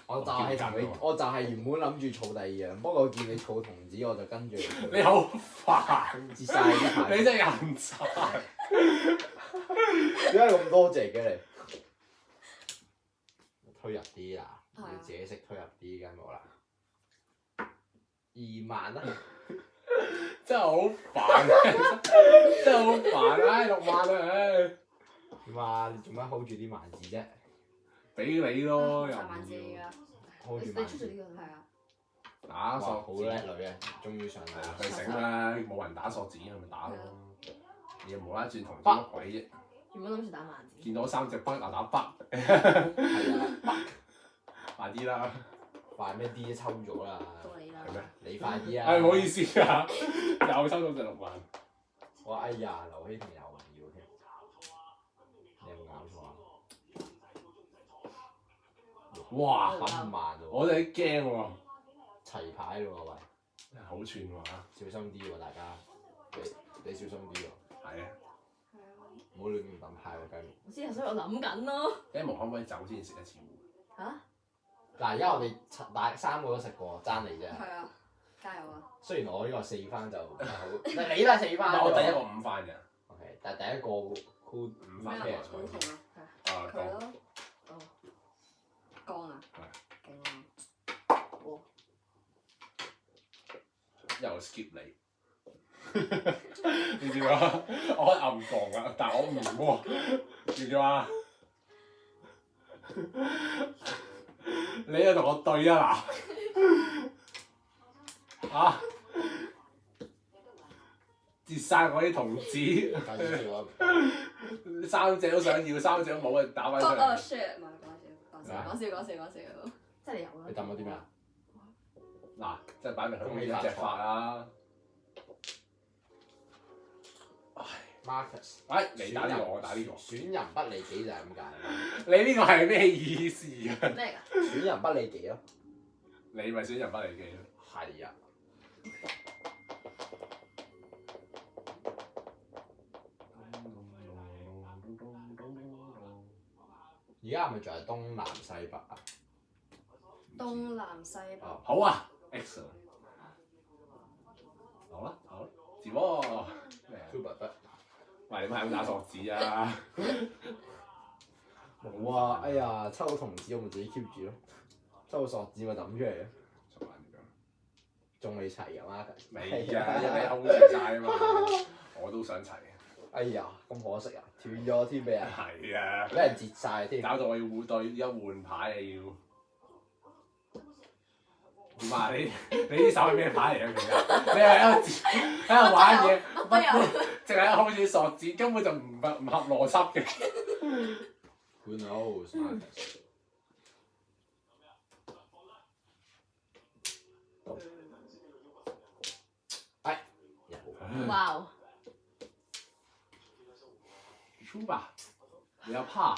我就係原本諗住儲第二樣，不過我見你儲童子，我就跟住你。你好煩！截曬啲牌。你真係人渣！點解咁多謝嘅你？推入啲啦，你自己識推入啲梗冇啦。2萬啦！真係好煩，真係好煩啊！6萬啊！點啊？你做乜 hold 住啲萬字啫？俾你咯，又查萬字唔要㗎。好似你出咗呢個係啊？打索好叻女啊！終於上係啊，嚟。佢醒啦，冇人打索子，佢咪打咯。你又無啦啦轉同啲乜鬼啫？原本諗住打萬字。見到3隻北啊打北，係啊，快啲啦！快咩啲抽咗啦？到你啦。係咩？你快啲啊！唉，唔好意思啊，又收到隻6萬。我哎呀，劉希婷又唔要添，你有冇搞錯啊？哇！ 5萬喎，我哋驚喎，齊牌喎喂，真係好串喎嚇。小心啲喎大家，你小心啲喎，係啊，係啊。唔好亂咁抌派喎雞毛。我知啊，所以我諗緊咯。雞毛可唔可以走先食一次糊？嚇？嗱，而家我哋3個都食過，爭你啫。係啊，加油啊！雖然我呢個4番就唔係好，你都係4番。我第一個5番嘅。 OK，但係第一個酷5咩啊？番嘅。好痛啊！係啊。啊，佢咯。哦。乾啊！勁啊！又 skip 你，你知嘛？我可以暗降噶，但係我唔喎，知唔知嘛？你又同我對啊嗱，啊！截晒我啲童子，3隻都想要，3隻都冇啊！打翻出哦嚟。 shit！唔係講笑，真係有啦。你抌咗啲咩啊？嗱，即係擺明佢好似一隻發啦。 Marcus，你打呢個，我打呢個。損人不利己就係咁解。你呢個係咩意思啊？咩㗎？損人不利己咯。你咪選人不利己咯。係啊。而家係咪仲係東南西北啊？東南西北。哦，好啊 ，excellent。好啦，好啦，字喎。咩啊？ super 不。喂，你咪係咁打索子啊？冇啊！哎呀，抽到童子我咪自己 keep 住咯，抽到索子咪抌出嚟咯。仲未齊㗎 Marcus。未啊，因為你空住晒啊嘛。我都想齊。哎呀，咁可惜啊，斷咗添俾人，係啊。俾人截晒添。搞到我要換隊，一換牌啊要。點啊？你呢手係咩牌嚟啊？其實你係喺度玩嘢，乜都有。淨係好似索子，根本就唔合邏輯嘅。 Who knows Marcus？哎，哇！ True 吧？你又怕？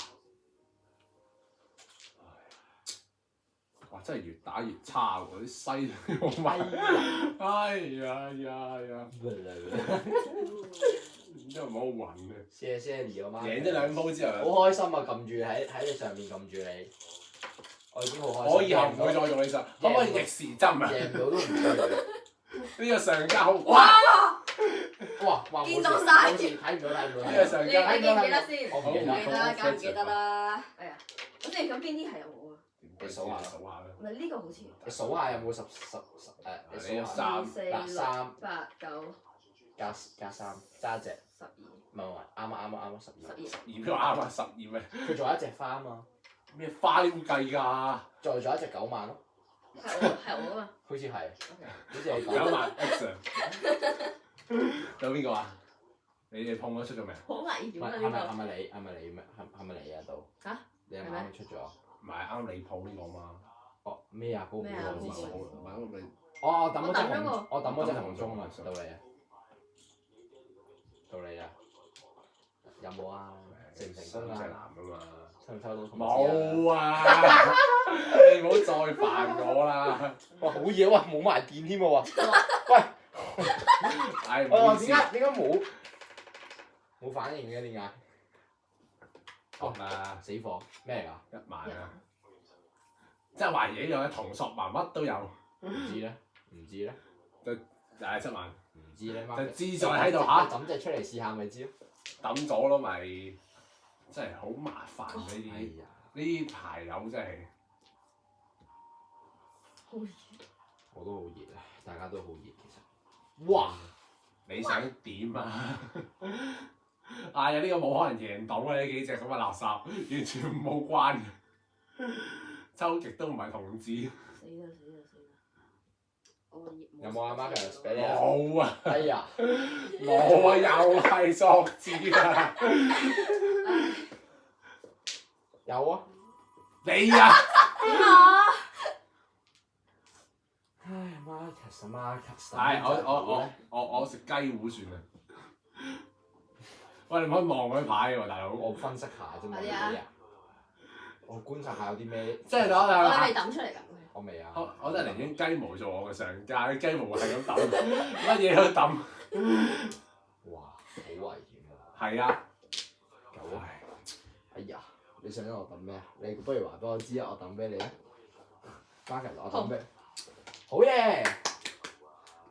哇！真係越打越差喎，啲西好咪。哎呀呀！真係唔好暈嘅。謝謝你啊媽！贏咗2鋪之後，好開心啊！撳住喺你上面撳住你，我已經好開心。我以後唔會再用呢隻，可唔可以逆時針啊？贏唔到都唔會。呢個上家好哇！哇！見到晒好似睇唔到睇唔到。呢個上家你記唔記得先？我唔記記得啦，梗唔記得得啦。哎呀，咁即係咁邊啲係我啊？你數下數下啦。唔係呢個好似。你數下有冇10你你數下。有三4、嗱6、8、9、加3，揸一隻。 12、唔係啱12。 12。2啱啊，12咩？佢仲有一隻花啊嘛，咩花你會計㗎？再仲有一隻9萬咯，係我啊嘛。好似係， OK。好似係9萬 action。有邊個啊？你哋碰咗出咗未？好危險啊！係呢咪你咩？係咪你啊都？嚇？你係咪啱出咗？唔係啱你碰呢個嘛？哦咩啊？嗰個咩啊我知嗰個唔係咁你哦，我抌咗隻我抌咗個紅，我抌咗隻紅中啊，到你啊，到你啊，有冇啊？成唔成功隻啊？男㗎嘛？抽唔抽到？冇啊！你唔好再煩我啦！哇，好嘢喎，冇埋電添喎，喂，唉，唔我話好意思點解冇反應嘅？點解？哦啦，死火咩嚟㗎？ 1萬啊！即係懷疑呢樣嘢同索埋乜都有，唔知咧，就係7萬，唔知咧，就志在喺度嚇抌隻出嚟試下咪知咯。抌咗咯，咪真係好麻煩呢哎啲呀，呢啲牌友真係。好熱。我都好熱啊，大家都好熱其實。哇！你想點啊？哎呀，呢個冇可能贏到啊！呢幾隻咁嘅垃圾，完全冇關嘅。抽極都唔係同志。有冇阿 Marcus 俾你啊？冇啊！哎呀，冇啊！又係作字啊！有啊！你啊！點啊？唉，Marcus。係我食雞糊算啦。喂，你唔可以望嗰啲牌喎，大佬。我分析下啫嘛。快啲啊！我觀察下有啲咩。即係我哋我未抌出嚟㗎。我未啊。我真係寧願雞毛做我嘅上家，雞毛係咁抌，乜嘢都抌。哇！好危險啊！係啊。狗啊！哎呀，你想我抌咩啊？你不如話俾我知啊，我抌俾你啊。Marcus，我抌咩？好嘢！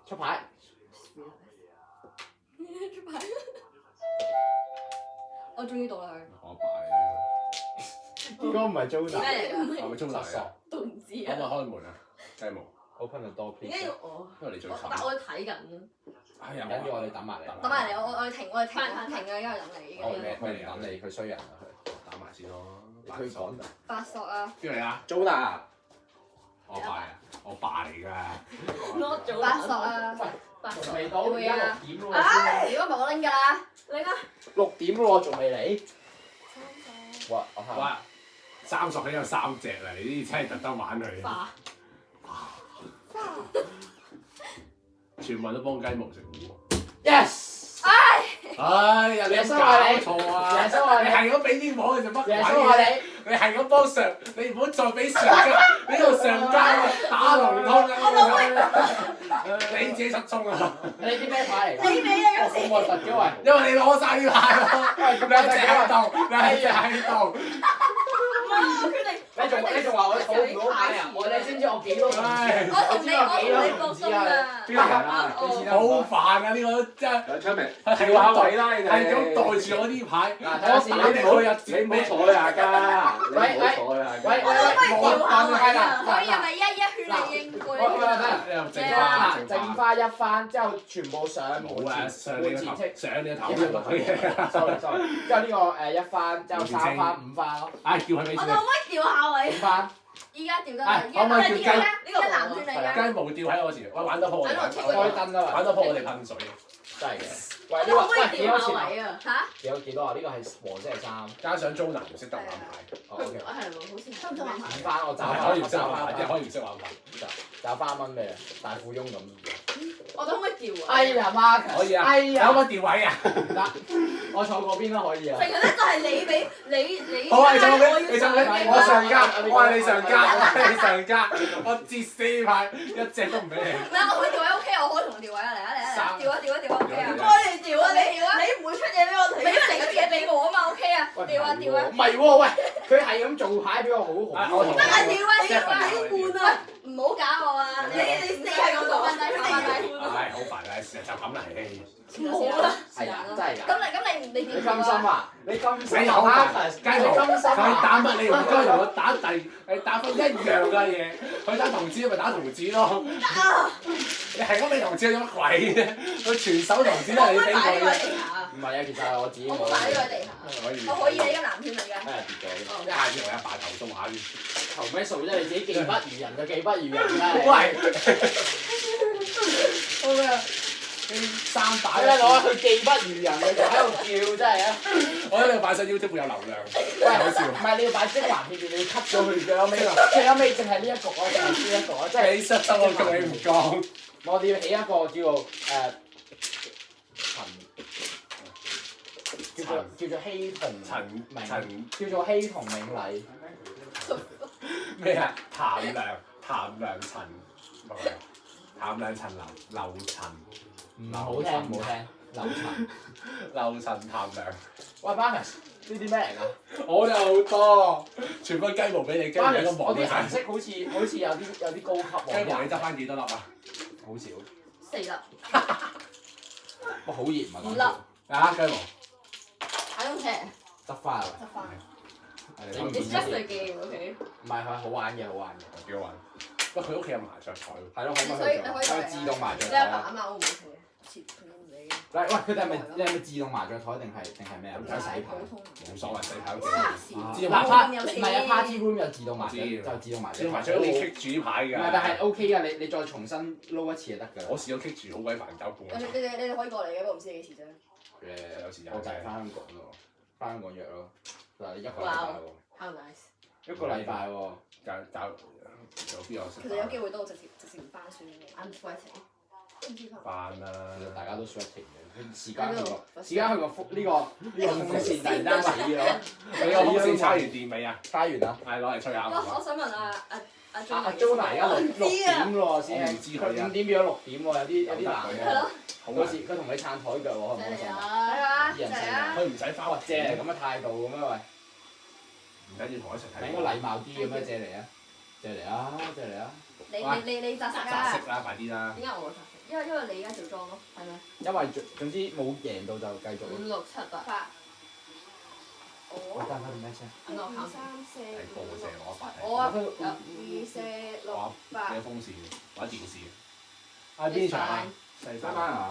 出牌。出牌。我終於到啦佢。我擺。應該唔係租咩嚟㗎？係咪中大啊？都唔知可唔可以啊。開門啊？雞毛。 Open the door 點解 please。要我？因為你最近。但我睇緊。哎呀！唔緊要，我哋等埋你。等埋嚟，我哋停啊，而家等你已經。我哋等你，佢衰人啊佢。打埋先咯。佢講㗎。八索啊！邊個嚟啊？ Jonah。我爸啊！我爸嚟㗎。八索啊！八索。未到，而家6點咯喎。唉，如果唔係我拎㗎啦，拎啊6點咯喎，仲未嚟。哇！我睇下。哇！3索已經有3隻啦，你呢啲真係特登玩佢。花。全部都幫雞毛食糊。 Yes。唉呀！你有冇搞錯啊？耶穌啊你你係咁俾啲網佢做乜鬼耶穌啊嘢？你係咁幫上，你唔好再俾上家，呢度上家打龍通啊！你自己失聰啊！你啲咩牌嚟㗎？你尾啊！咁核突嘅喂！因為你攞晒啲牌咯，喂，你一隻喺度，你一隻喺度。我決定。你仲話我儲唔到牌啊？你知唔知我幾多同志啊？我同你搏中啊！邊個人啊？俾錢啦！好煩啊！呢個真係有出名，係調下位啦你哋。係咁袋住我啲牌，嗱睇下先我打你個日你唔好坐下家，你唔好坐下家。喂調下位係啦啊！可以係咪一圈你應該？你又整花剩花一番，之後全部上冇啊！門上你個頭，前上你個頭就可以。 sorry，之後呢個一番，之後3番、5番咯，唉，叫佢俾錢我哋可唔可以調下位？ 5番。依家調得啊啦，依家可唔可以叫雞呢個男圈嚟㗎。雞毛吊喺我前，喂玩多鋪我哋玩，開燈啦，玩多鋪我哋噴水。真係嘅。喂，呢可唔可以個喂幾多調錢啊？下位啊？嚇？幾多啊？呢個係黃色係3。加上 Jonah 唔識得玩牌，哦，OK。係喎，好似收唔收玩牌？ 5番我找係可以唔識找玩牌，即係翻，可以唔識玩牌。找翻蚊俾你，大富翁咁。我哋可唔可以調啊？哎呀，Marcus。可以啊，哎呀有冇調位啊？得，我坐嗰邊都可以啊。成日咧就係你俾你。好啊，你坐嗰邊，你坐嗰我邊，我上家，我係你上家，我係你上家，我截4牌，一隻都唔俾你。咩啊？我可以調位 OK，我可以同佢調位啊！嚟啊嚟啊嚟啊！調啊調啊調啊 OK 啊！唔該你調啊你調啊！你唔會出嘢俾我睇，因為成個嘢俾我啊嘛 OK 啊！調啊調啊！唔係喎，喂，佢係咁做牌俾我好紅喎。得啊調啊調啊！換啊！唔好搞我啊！你死係咁講，瞓低瞓低。唉，好煩啊！成日就咁啦，唉。好啦，係啊，真係㗎。咁你你甘心啊？你甘心你好啊煩， ？Marcus，雞毛，你甘心佢啊？打乜你唔該同我打你打翻一樣嘅嘢，佢打同志咪打同志咯。你係咁俾同志有乜鬼啫？佢全手同志都係你俾佢嘅。唔係啊，其實係我自己冇。我冇擺呢個喺地下。可以。我可以啊！依家男圈嚟㗎。哎呀，跌咗。一下子同阿爸投訴下先。投咩數啫？你自己技不如人就技不如人啦。喂。好咩啊？你3打你攞佢技不如人，你就喺度叫真係啊！我覺得你擺上 YouTube 會有流量。喂，好笑。唔係你要擺精華片段，你要 cut 咗佢最後尾，最後尾淨係呢一局咯，淨係呢一局咯，即係你失得我叫你唔講。我哋要起一個叫做叫做希同明，叫做希同明禮。咩啊？譚良陳，唔係譚良陳劉陳。唔好聽，唔好聽。劉陳譚良。喂 Marcus，呢啲咩嚟㗎？我有好多，全部雞毛俾你，雞毛都我啲顏望到色好似有啲高級喎。雞毛你執翻幾多粒啊？好少。 4粒。哇！好熱啊！ 5粒。啊雞毛。睇咁平。執翻啊！執翻。你唔 It's just a game OK。唔係佢好玩嘅，好玩嘅。幾好玩。不過佢屋企有麻雀台喎。係咯，可唔可以去做？所以你可以有自動麻雀你阿爸台啊！阿媽 O 唔 OK 啊？切佢都唔理。喂，佢哋你係咪自動麻雀台定係咩啊？唔使洗牌。普通。冇所謂，洗牌都幾黐好。線。自動嗱麻唔係啊，party room 有自動麻雀，我知就自動麻雀。自動麻雀你棘住啲牌㗎。唔係，但係 OK 㗎，你再重新撈一次就得㗎啦。我試過棘住，好鬼煩，搞半個鐘。你哋可以過嚟嘅，不過唔知幾時啫。有時有我就係翻香港咯，翻香港約咯。嗱，你一個禮拜喎， How nice！一個禮拜喎。搞有邊有食？其實有機會都直接唔翻算嘅。I'm sweating。唔知佢。飯啦，其實大家都 sweating 嘅，時間去個風呢個風扇突然間死咗。你個風扇叉完電未啊？花完啦。係攞嚟吹下。我想問阿 Jonah 而家六點咯，先我唔知佢啊5點變咗6點喎，有啲難喎。係咯。到時佢同你撐台腳喎，可唔可以？嚟啊！啲人嚟啊！佢唔使花哇，借嚟咁嘅態度咁樣喂，唔緊要同我一齊睇。應該禮貌啲咁樣借嚟啊！借嚟啊！借嚟啊！你扎實扎啊！色啦，快啲啦！點解我會扎實？因為你而家做裝咯，係咪？因為總之冇贏到就繼續咯。 5、6、7、8。喂，我得唔得點樣先？ 1、2、3、4、係報5、射我發。我啊1、2、4、6、8。幾多風扇或者電視？啊邊場啊？西西班牙。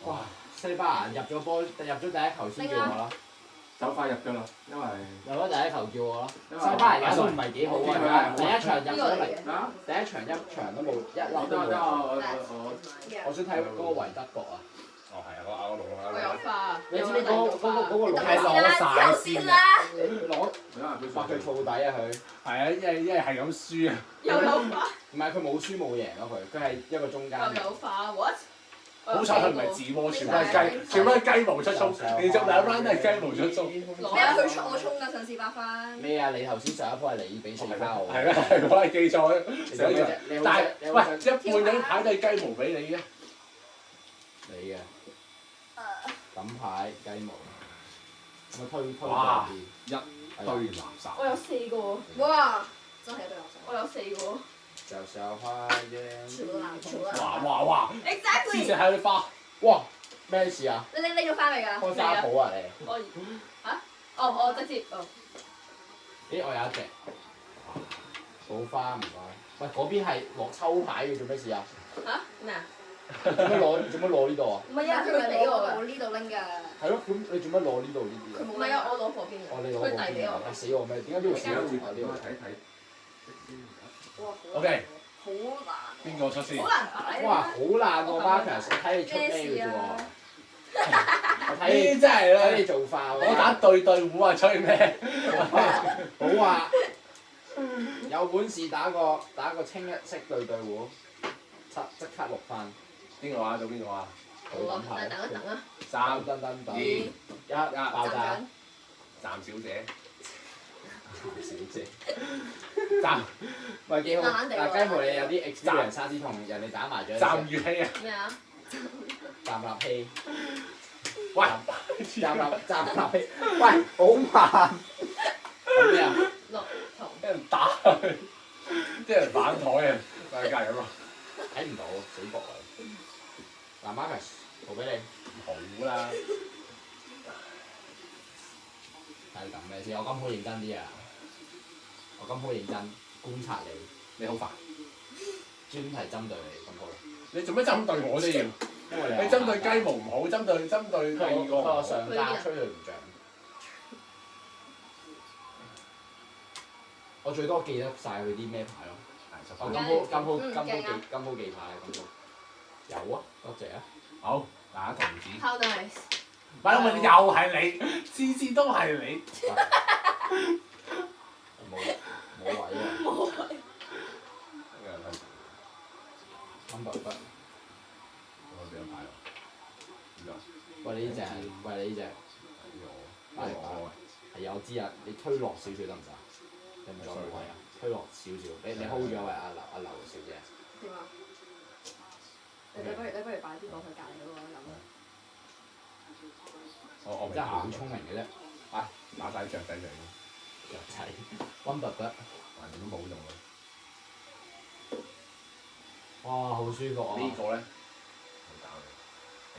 哇！西班牙入咗波，入咗第一球先叫我啦。走快入㗎啦，因為入咗第一球叫我啦。西班牙而家都唔係幾好啊！第一場入咗嚟，啊，第一場一場都冇一粒都得冇。我我想睇嗰個維德國啊！哦係啊，我攞我有花。你知唔知嗰個龍係係攞晒先啦！攞哇佢燥底啊佢！係啊，一係咁輸啊！又有花，唔係佢冇輸冇贏咯佢係一個中間又有花，what？好彩佢唔係自摸，全部係雞，全部係雞毛出衝，連續兩 round 都係雞毛出衝。咩啊？佢衝我衝㗎，上次8分。咩啊？你頭先上一波係你俾4花我。係咩？係我係記錯咗。你但係你喂，一半張牌都係雞毛俾你嘅。你嘅錦牌雞毛，我推哇啲一堆垃圾。我有4個。哇！真係一堆垃圾。我有4個。就上花啫。全部都爛，全部都爛。哇！黐 Exactly。線喺啲花。哇！咩事啊？你拎咗翻嚟㗎？開花圃啊你？我嚇？我直接哦。咦我有一隻。冇花唔該。喂嗰邊係落抽牌嘅做咩事啊？嚇？咩啊？做乜攞呢度啊？唔係啊，佢咪俾我㗎。我呢度拎㗎。係咯，咁你做乜攞呢度呢啲啊？佢冇。唔係啊，我攞火邊嘅。哦，你攞佢遞俾我。死我咩？點解呢度少咗條啊？呢度睇睇。哇 OK。好難。邊個出先？好難擺。哇，好爛喎 Marcus，我睇你出咩嘅啫喎？我睇你呢真係睇你咧，做法喎。我打對胡啊，吹咩？好啊！有本事打個清一色對胡，即刻6分。邊個啊？到邊個啊？好啊，等一等啊。三等2、一爆炸！站小姐，小姐，站喂幾好！懶懶地喎嗱雞毛你有啲 experience，下次同人哋打麻雀。站月氣啊！咩啊？站立氣，喂，站立氣，喂好慢。咁咩啊？ 6同。俾人打，啲人反台啊！大家咁啊！睇唔到，死博啊！嗱 Marcus，圖俾你。好啦，睇你撳咩先？我今鋪認真啲啊！我今鋪認真觀察你，你好煩，專題針對你今鋪。你做咩針對我都要？因為你針對雞毛唔好，針對第二個唔好。我上家吹佢唔漲。我最多記得晒佢啲咩牌咯。我今鋪記牌啊！今鋪有啊，多謝啊！好，大家同志。 How nice！咪咯，又係你，次次都係你。冇位啊！冇位。金白筆，我俾咗牌喎。喂你呢隻，喂你呢隻，係啊我知啊，你推落少少得唔得啊？有冇再位啊？推落少少，你 hold 咗位阿劉小姐。點啊？你不如擺啲過去隔離嗰個飲啦。我真係好聰明嘅啫，打晒雀仔佢，雀仔，溫伯伯，橫掂都冇用啊！哇好舒服啊！呢個咧，好搞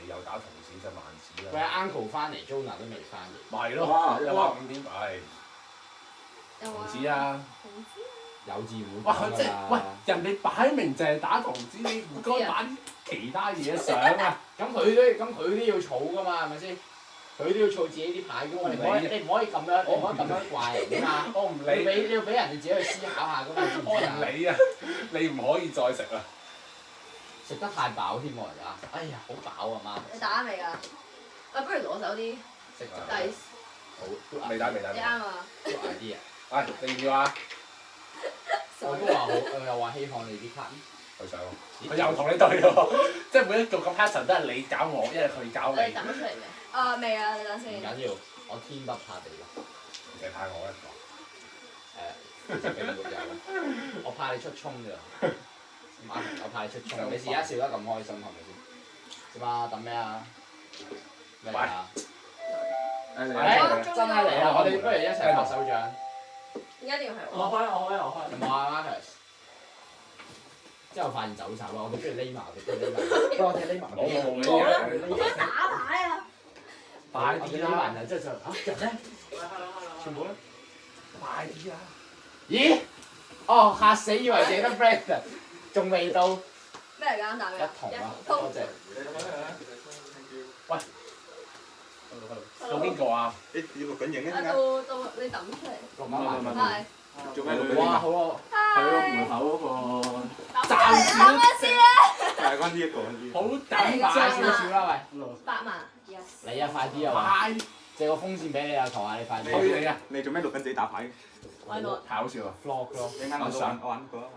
你又打同事真萬子喂啦。 uncle 翻嚟 ，Jonah 都未翻嚟。咪咯，哇又話5點，唉，有啊。同事啊，同事啊。有字互哇！動即係喂，人哋擺明就係打同志，你唔該擺啲其他嘢上啊！咁佢都要儲噶嘛，係咪先？佢都要儲自己啲牌噶嘛，你唔可以咁樣怪人㗎嘛。我唔你理，要俾人哋自己去思考下㗎嘛，知唔我唔知啊？理啊！你唔可以再食啦。食得太飽添喎而家，哎呀好飽啊媽！你打未㗎？啊，不如攞走啲食咗。第好，未打未打你啱啊！都 idea。喂，你要唔要啊？我都話好，我又話希望你啲卡。佢想喎，佢又同你對喎，即係每一個個 pattern 都係你搞我，因為佢搞你你，抌咗出嚟未？啊，未啊！你等唔先。緊要，我天不怕地不淨係派我一個。誒，你沒有，我怕你出衝㗎。我怕你出衝，你而家笑得咁開心係咪先？點啊？等咩啊？咩啊？誒真係嚟啊！我哋不如一齊拍手掌。點解一定要係我我？開。有冇啊 Marcus？之後發現走曬啦，我哋不如匿埋，我哋不如匿埋。冇啦，嘅我想打牌啊！快啲啦！匿埋就即係嚇人咧，全部咧。快啲啦！咦？哦嚇死，以為自己得 Brandon，仲未到一咩嚟㗎？打咩？筒啊！通多謝。到邊個啊？你要錄緊影啊，啊？到你抌出嚟。錄緊埋。係。做咩錄緊哇！影啊？好喎。喺個門口嗰個暫時抌一先啦。係關呢一個。好快等少少啦，喂！ 8萬，yes。你啊，快啲啊！快借個風扇俾你啊，求下你快啲。推你啊！你做咩錄緊自己打牌？我攞。太好笑啦！ vlog 咯。你啱我都玩，我玩過啊。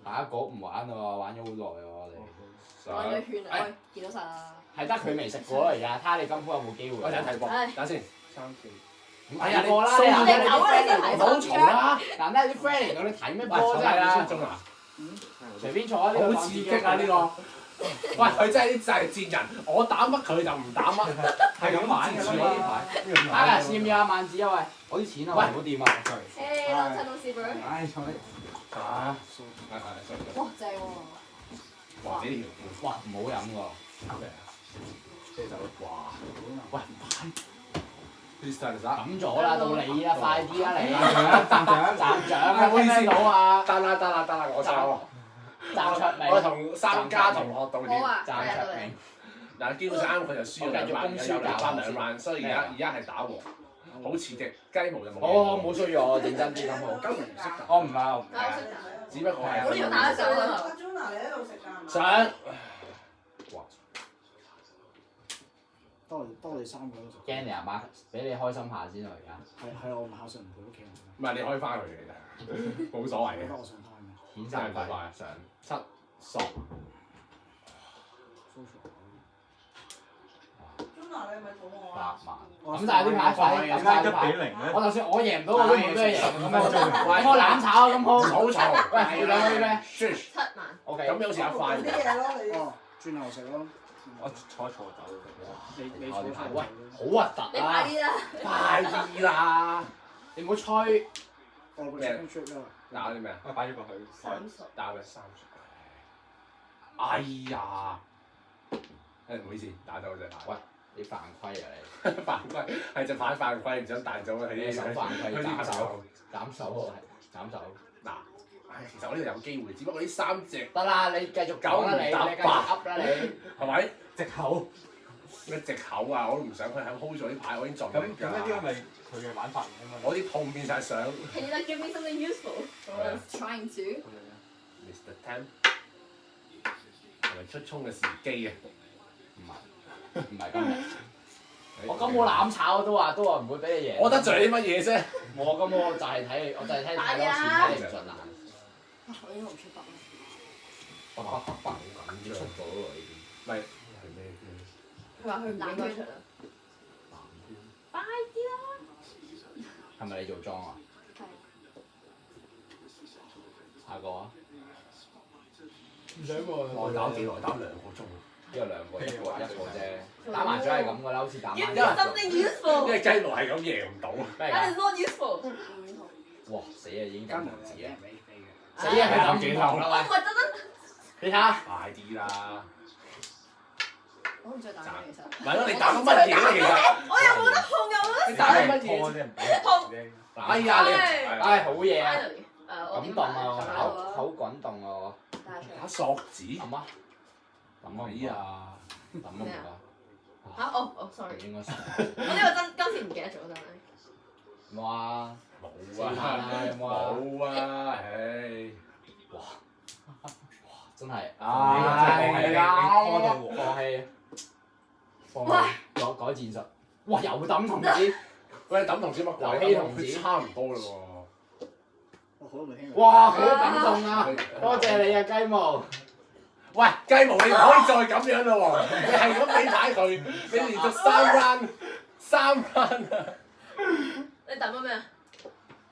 下一個唔玩啦喎，玩咗好耐喎我哋。玩咗圈啊！喂，見到晒啦。係得佢未食過咯而家，睇下你今鋪有冇機會。我想睇波，唉等先。3、4。哎呀，過啦，你你走啊你先睇唔好嘈啦！嗱，睇啲 friend 嚟到，你睇咩喂，波坐真係啦低5分鐘啊！隨便坐啊！呢個好刺激啊！呢個。喂，佢真係啲就係賤人，我打乜佢就唔打乜，係咁玩㗎啦嘛。睇下試唔試啊？萬子啊喂，我啲錢啊，喂，唔好掂啊！誒，long time no see bro。唉，坐你。啊！哇，正喎！哇！呢條褲，哇，唔好飲喎。啤酒，哇！喂，快！啲細路仔。抌咗啦，到你啦，快啲啦你！站長，唔好意思到啊！得啦，我走。站卓明，我同3家同學道歉。好啊，站係啊，到卓明你。。嗱，基本上啱佢就輸咗2萬，有兩翻2萬，所以而家係打和，好刺激。雞毛就冇。好，冇需要我認真啲咁好。雞毛唔識打，我唔係，但係我識打。只不過係。我呢度打得上啊！阿 Juna 你喺度食㗎？想。哇！多你3個都食。驚你阿媽俾你開心下先啊！而家係我唔考上唔到屋企人。唔係你可以翻去嘅，其實冇所謂嘅覺得。我想翻咩顯晒快上。 7索。 Juna 你係咪肚餓8啊？萬。咁但係啲牌快啲，咁但係啲牌。 1-0咧。我就算我贏唔到，我都冇咩贏。咁我攬炒啊！咁好。好嘈。喂，要兩杯咩？Shush。 7萬。 ？OK。咁有時有快啲嘢咯，你。哦，轉頭食咯。我坐走。你坐我啲牌，喂，坐。好核突你快啊！啲啦！快啲啦！你唔好吹。我個 chicken strip 啦。打啲咩啊？我擺咗過去。 30。打咩30？哎呀！誒唔好意思，打走隻牌。喂，你犯規啊你！犯規係隻牌犯規，唔想帶走啊！你手犯規，佢啲斬手朋友，斬手喎，斬手。嗱，唉，其實我呢度有機會，只不過呢3隻得啦，你繼續講啦你，你繼續噏啦你。係咪？藉口。咩藉口啊！我都唔想佢係 hold 咗啲牌，我已經盡力㗎咁呢啲咪佢嘅玩法嚟啊嘛。我啲痛變晒相。 Can you like give me something useful? I was trying to. Mr. Tam 係咪出衝嘅時機啊？唔係今日。我咁我攬炒都話唔會俾你贏。我得罪你乜嘢啫？我咁我就係睇你，我就係睇太多錢睇你唔順眼。我應該唔出筆啦。北好緊要出咗喎呢咪係咩佢話佢唔應該出啊。快啲啦！邊。係咪你做莊啊？係。下個啊？唔使喎。我打幾耐？打2個鐘。呢個兩個，一個啫。打麻雀係咁噶啦，好似打麻 Give 雀 me。something 因 useful. 為雞毛係咁贏唔到。咩 That 㗎？ is not useful. 哇！死啊！已經咁唔止啊！俾嘅。死啊！佢咁轉頭我啦唔係特登。喂！你睇下。快啲啦！我唔再打啦，其實。唔係咯，你打緊乜嘢咧？其實我又冇得控，又冇得你打緊乜嘢？拖啫，唔俾人啫。哎呀你！唉，好嘢啊！ Finally。我點滾動啊，買口滾動啊，帶出嚟。打索子。抌啊！抌啊！哎呀！抌啊唔咩該。嚇！哦，sorry，應該我呢個今次唔記得咗真係。冇啊！冇啊！有冇啊？冇啊！唉！真係，唉放棄，改戰術。哇！又抌同志，喂，抌同子乜鬼？遊戲同子差唔多啦喎。我好耐未聽過。哇！好感動啊！多謝你啊，雞毛。喂，雞毛你唔可以再咁樣啦喎！你係咁俾牌佢，你連續3 round 啊！你抌咗咩啊？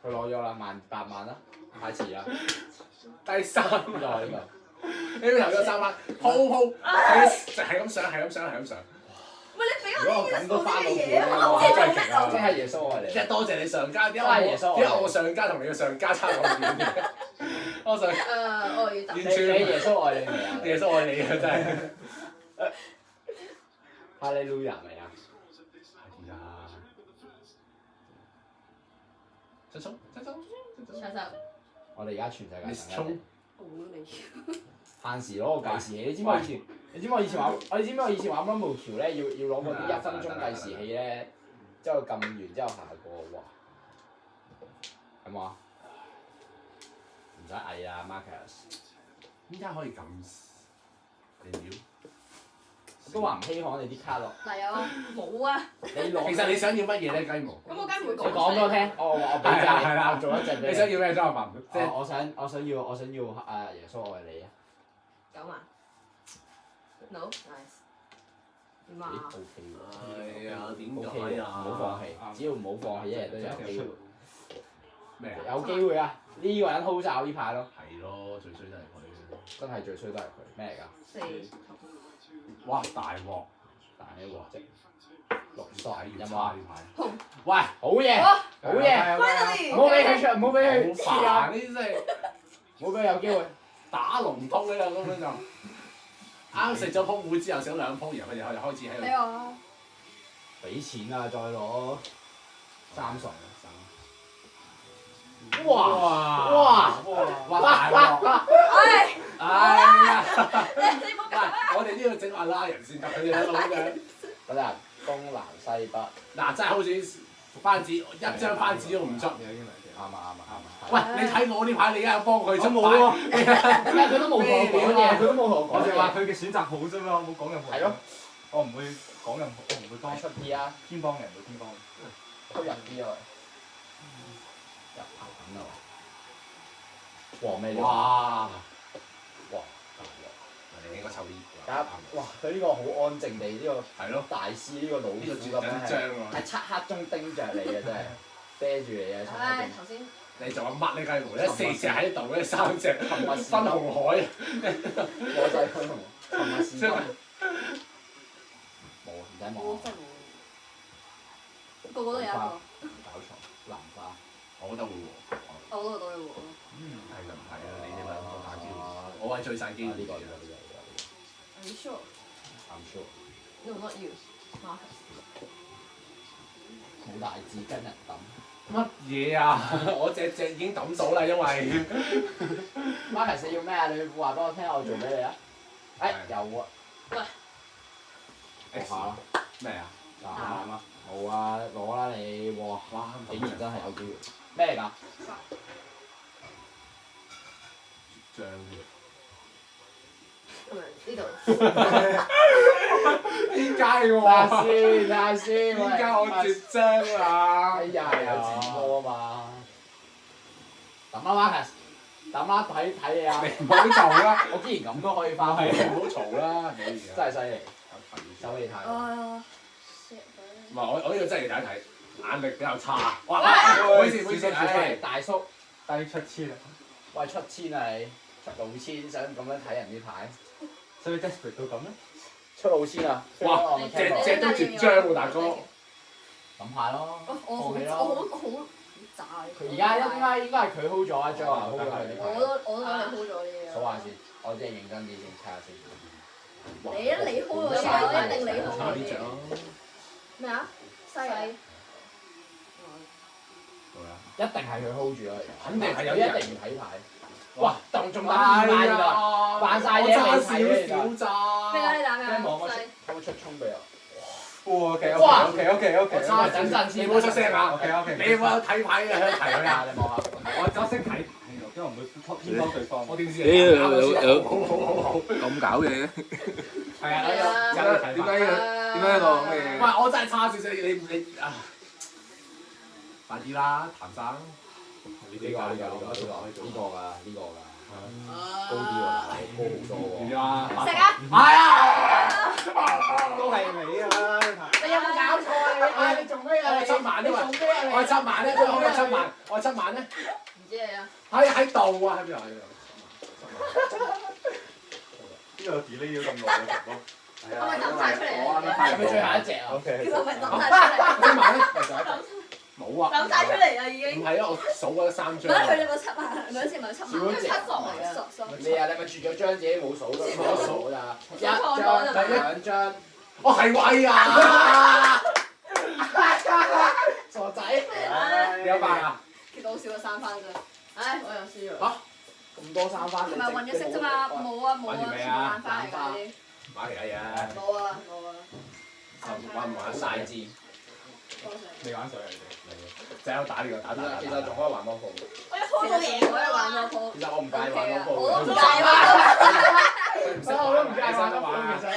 佢攞咗啦，8萬啦，太遲啦。第3邊度啊？呢度？你頭咗3 round，鋪係咁上，係咁上，係咁上。喂，你俾如果我我咁都翻到嘢本啊！我唔知做乜啊！真係耶穌愛你。即係多謝你上家，點真係耶穌愛你解我上家同你嘅上家差咁遠嘅？我上我要抌。你耶穌愛你未啊？耶穌愛你啊！真係。哈利路亞未啊？係啊！出衝！長壽。我哋而家全世界等 Miss 緊衝你。我你。限時攞個計時器，你知唔知我以前？你知唔知我以前玩？你知唔知我以前玩 Rumble 橋咧？要攞嗰啲1分鐘計時器咧，之後撳完之後下個，哇！有冇啊？唔使嗌啊 ，Marcus。點解可以咁你料？都話唔稀罕你啲卡咯。嗱有啊，冇啊。你攞。其實你想要乜嘢咧，雞毛？咁我梗係唔會你講。講俾我聽，我俾隻你，我做一隻俾你想要咩裝扮？即係我想要耶穌愛你啊！ 9萬。No nice。點啊？ O K 喎。係啊，點 O K 解喎，啊？唔好放棄，只要唔好放棄，一日都有機會。咩啊？有機會啊！呢個人 hold 曬呢排咯，係咯，最衰都係佢。真係最衰都係佢。咩嚟㗎？ 4。哇！大鑊！大呢鑊啫，6衰有冇啊？要差呢排。紅。喂！好嘢，好嘢！ Finally。唔好俾佢出，唔好俾佢好黐啊！煩呢啲真係唔好俾佢有機會。打龍通呢個根本就啱食咗鋪糊之後食咗2鋪，然後佢哋開始喺度。我。俾錢啊！再攞30。哇！哇！哇！大鑊！唉。哎呀！你唔好喂，我哋都要整阿拉人先得，佢哋喺度嘅。嗰啲人東南西北。嗱，真係好似番紙一張番紙都唔出。啱啊！喂，你睇我呢排，你而家幫佢出冇喎牌。咩？佢都冇同我講嘢，佢都冇同我我就話講嘢。佢嘅選擇好啫嘛，我冇講任何。係咯。我唔會講任何，我唔會幫出啲啊！偏幫嘅，唔會偏幫。推入啲啊！入牌緊啊！黃咩料？哇！哇！你應該抽呢個。哇！佢呢個好安靜地，呢個係咯，大師呢個老呢個虎絕緊咁樣係張喎。喺漆黑中盯着你嘅真係，啤住你啊！漆黑唉，中。頭先。你仲有乜呢雞毛？咧4隻喺度，咧3隻尋日分紅海。我就係佢同尋日試金。冇，唔使望我。真係冇。個個都有一個。搞錯，南花。我覺得會喎。我嗰個都要喎。係就唔係啊！你哋兩個打機，我係最晒機會嘅。 Are you sure? I'm sure。 No, not you. Marcus。冇大字跟人抌。乜嘢啊？我隻已經抌到啦，因為 Marcus 你要咩啊？你話俾我聽，我做俾你啊！誒有啊。喂。學下啦。咩啊？啱啊！冇啊，攞啦你！哇！哇！竟然真係有機會。咩嚟㗎？絕張咁樣呢度。點解睇下先，睇下先。點解我絕張啊？哎呀，有錢多啊嘛！抌啦 Marcus，抌啦睇你啊！你唔好嘈啦！我既然咁都可以翻係去，唔好嘈啦！唔好意思啊。真係犀利，手你睇。啊。唔係我呢個真係要睇一睇，眼力比較差。哇！唔好意思，唔好意思，唉，大叔，低出千啊！喂出千啊你，出老千想咁樣睇人啲牌，所以 desperate 到咁咧？出老千啊！哇隻都絕張喎大哥諗下咯，我好渣嘅。佢而家應該係佢 hold 咗一張啊，hold 咗佢啲牌。我都諗你 hold 咗呢啲。數下先，我真係認真啲先，睇下先。你 hold 咗呢個，一定你 hold 咗呢個。呢隻咯。咩啊？西。好啦。一定係佢 hold 住咯，肯定係有一啲人定唔睇牌。哇！仲打係2萬㗎，啊，扮晒嘢我未差睇少少咋。咩啊？你打咩啊？咩網乜細可唔可以出衝俾我？哇！OK 哇 OK OK OK 我 OK。差等陣先，你冇出聲啊 OK OK。你有冇睇牌嘅？提佢啊！你望下。我就識睇牌，因為我唔會偏幫對方。我電視有好。咁搞嘅，係啊，係啊有睇法。點解一個咁嘅喂，我真係差少少，你啊，快啲啦，譚生。呢個㗎，高啲喎，高好多喎。點啊？食啊！係啊！都係你啊！你有冇搞錯啊？你做咩啊？我7萬啫嘛，你做咩啊？我7萬咧，我有7萬，我7萬咧，唔知你啊？喺度啊，喺邊度？呢個 delay 咗咁耐啊，都。係咪抌晒出嚟啊？係咪最後一隻啊？ OK。其實係咪抌晒出嚟？ 7萬咧，冇啊！抌晒出嚟啦已經。唔係啊，我數咗3張。覺得佢哋個7萬，嗰次咪7萬，少咗隻7索嚟㗎。索你啊，你咪絕咗張自己冇數到，冇數咋？一張、錯咗兩張，我係位啊！傻仔。你有辦啊？結到少咗3番啫。唉，我又輸咗。咁多3番，同埋混咗色啫嘛，冇啊冇啊，玩完未全部啊爛番嚟㗎啲。買嚟嘅嘢。冇啊冇啊。玩唔玩晒字。多謝。未玩上嚟嘅。就喺度打呢個打。其實仲可以玩多鋪。我一鋪都贏，我一玩多鋪。其實我唔介意玩多鋪。我都唔介意玩多鋪。我都唔介意玩多鋪，其實。